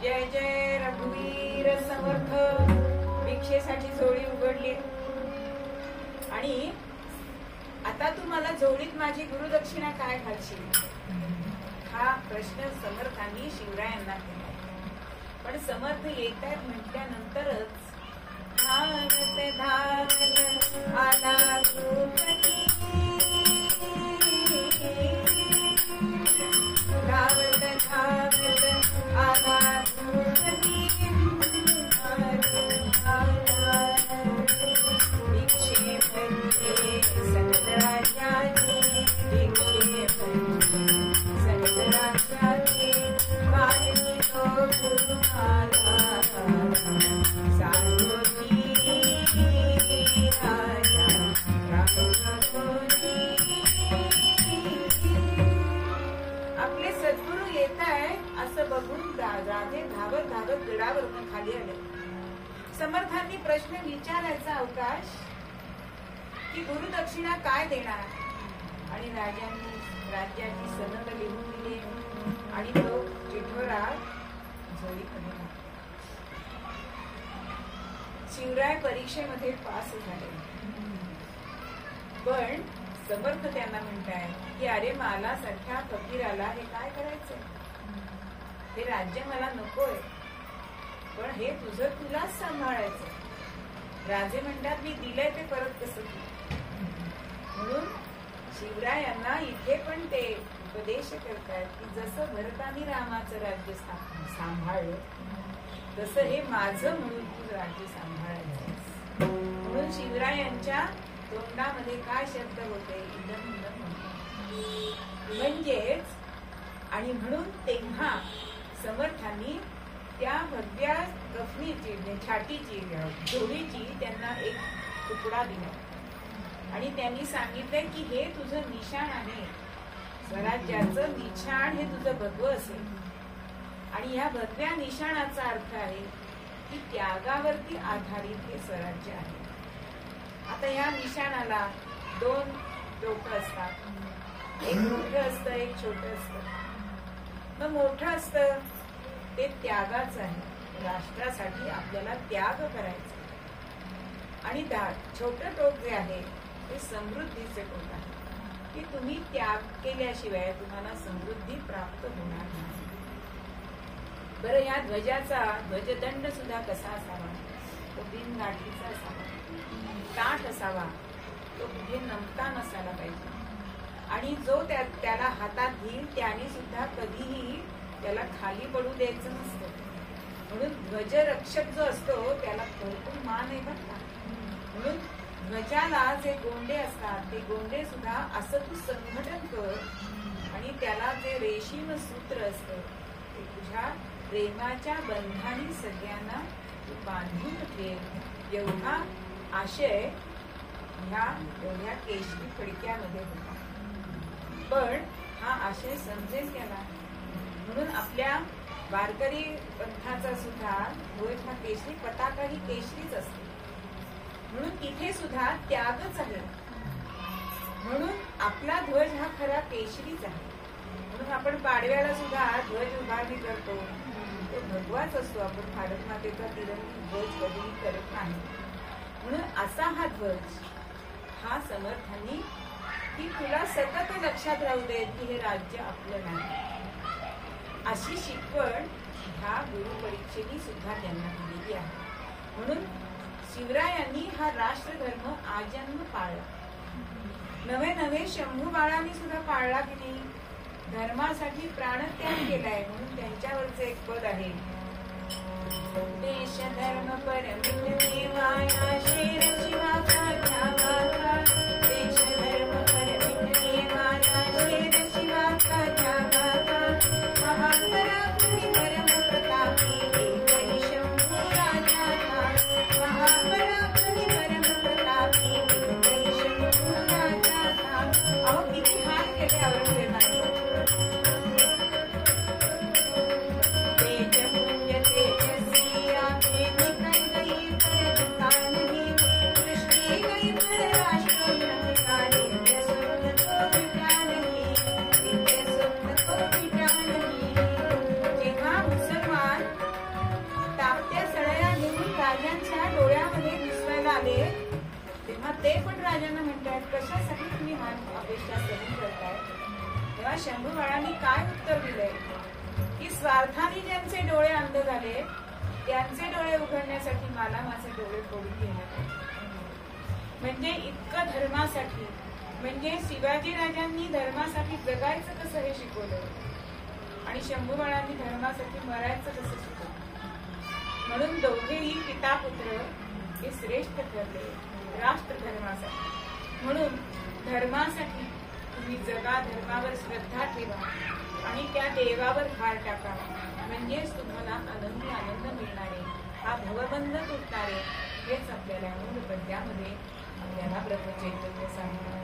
जय जय रघुवीर समर्थ भिक्षेसाठी झोळी उघडली. आणि आता तू मला झोळीत माझी गुरुदक्षिणा काय घालशील, हा प्रश्न समर्थांनी शिवरायांना केला. पण समर्थ येत आहेत म्हटल्यानंतरच धावत धावत आला भूपती, धावत धावत आला भूपती, भिक्षे भरले सनदराजाची, भिक्षे भरले सनदराजाची, बालकी तो गुरुमाला सांगोती राजा रामोजी. आपले सद्गुरु येत आहे असं बघून राजे धावत धावत गडावरून खाली आले. समर्थांनी प्रश्न विचारायचा अवकाश की गुरुदक्षिणा काय देणार, आणि राजांनी राज्याची सनद लिहून दिली आणि तो चिठोरा झोळीमध्ये घातला. शिवराय परीक्षेमध्ये पास झाले. पण समर्थ त्यांना म्हणताय की अरे मला सारख्या फकीराला हे काय करायचं, हे राज्य मला नकोय, पण हे तुझं तुलाच सांभाळायचं. राजे म्हणतात मी दिलंय ते परत कसं तू. म्हणून शिवरायांना इथे पण ते उपदेश करतात की जसं भरतानी रामाचं राज्य सांभाळलं तसं हे माझं म्हणून तू राज्य सांभाळायचं. म्हणून शिवरायांच्या तोंडामध्ये काय शब्द होते, इदम म्हणजेच. आणि म्हणून तेव्हा समर्थांनी त्या भव्या कफनीची छातीची झोळीची त्यांना एक तुकडा दिला, आणि त्यांनी सांगितलंय की हे तुझं निशाण आहे, स्वराज्याचं निशाण हे तुझं भगव असेल. आणि या भगव्या निशाणाचा अर्थ आहे की त्यागावरती आधारित हे स्वराज्य आहे. आता या निशाणाला दोन टोकं असतात, एक मोठं असतं एक छोटं असतं. मग मोठं असतं ते त्यागाच आहे, राष्ट्रासाठी आपल्याला त्याग करायचा. आणि छोटं टोक जे आहे ते समृद्धीचे टोक आहे की तुम्ही त्याग केल्याशिवाय तुम्हाला समृद्धी प्राप्त होणार नाही. बरं, या ध्वजाचा ध्वजदंड सुद्धा कसा असावा, तो बिनगाठीचा असावा, ताठ असावा, तो कुठे नमता नसायला पाहिजे. आणि जो त्याला हातात घेईल त्याने सुद्धा कधीही त्याला खाली पडू द्यायचं नसतं. म्हणून ध्वजरक्षक जो असतो त्याला भरपूर मान आहे बरं का. म्हणून ध्वजाला जे गोंडे असतात ते गोंडे सुद्धा असं तू संघटन कर, आणि त्याला जे रेशीम सूत्र असतं ते तुझ्या प्रेमाच्या बंधाने सगळ्यांना तू बांधून ठेव, एवढा आशय ह्या एवढ्या केशरी फडक्यामध्ये होता. पण हा आशय समजेल त्याला. म्हणून आपल्या वारकरी पंथाचा सुद्धा ध्वज हा केशरी, पताका ही केशरीच असते. म्हणून इथे सुद्धा त्यागच आहे. म्हणून आपला ध्वज हा खरा केशरीच आहे. म्हणून आपण पाडव्याला सुद्धा ध्वज उभारणी करतो, तो भगवाच असतो. आपण भारत मातेचा तिरंगी ध्वज कधीही करत नाही. म्हणून असा हा ध्वज हा समर्थांनी की तुला सतत लक्षात राहू दे की हे राज्य आपलं नाही, अशी शिकवण ह्या गुरुपरीक्षेने सुद्धा त्यांना दिलेली आहे. म्हणून शिवरायांनी हा राष्ट्रधर्म आजन्म पाळला. नवे नवे शंभू बाळांनी सुद्धा पाळला की नाही. धर्मासाठी प्राणत्याग केलाय. म्हणून त्यांच्यावरचं एक पद आहे, देश धर्म परमित देवाया शेर शिवा काठा गाथा. देश धर्म परमित देवाया शेर शिवा काठा गाथा. महापराक्रमी परम प्रतापी एकही शंभू राजा था. महापराक्रमी परम प्रतापी एकही शंभू राजा था. अहो किती हाल केले औरंगजेबाने. तेव्हा ते पण राजांना म्हणतात, कशासाठी तुम्ही हा अपेक्षा सहन करताय. तेव्हा शंभू बाळांनी काय उत्तर दिलंय की स्वार्थाने ज्यांचे डोळे अंध झाले त्यांचे डोळे उघडण्यासाठी मला माझे डोळे फोडून घेण्यात. म्हणजे इतकं धर्मासाठी, म्हणजे शिवाजी राजांनी धर्मासाठी जगायचं कसं हे शिकवलं आणि शंभू बाळांनी धर्मासाठी मरायचं कसं शिकवलं. म्हणून दोघेही पिता पुत्र हे श्रेष्ठ ठरले राष्ट्र धर्मासाठी. म्हणून धर्मासाठी तुम्ही जगा, धर्मावर श्रद्धा ठेवा आणि त्या देवावर भार टाका. म्हणजेच तुम्हाला आनंदी आनंद मिळणारे, हा भवबंध तुटणारे हेच आपल्याला मूळ पद्यामध्ये आपल्याला ब्रह्मचैतन्य सांगतात.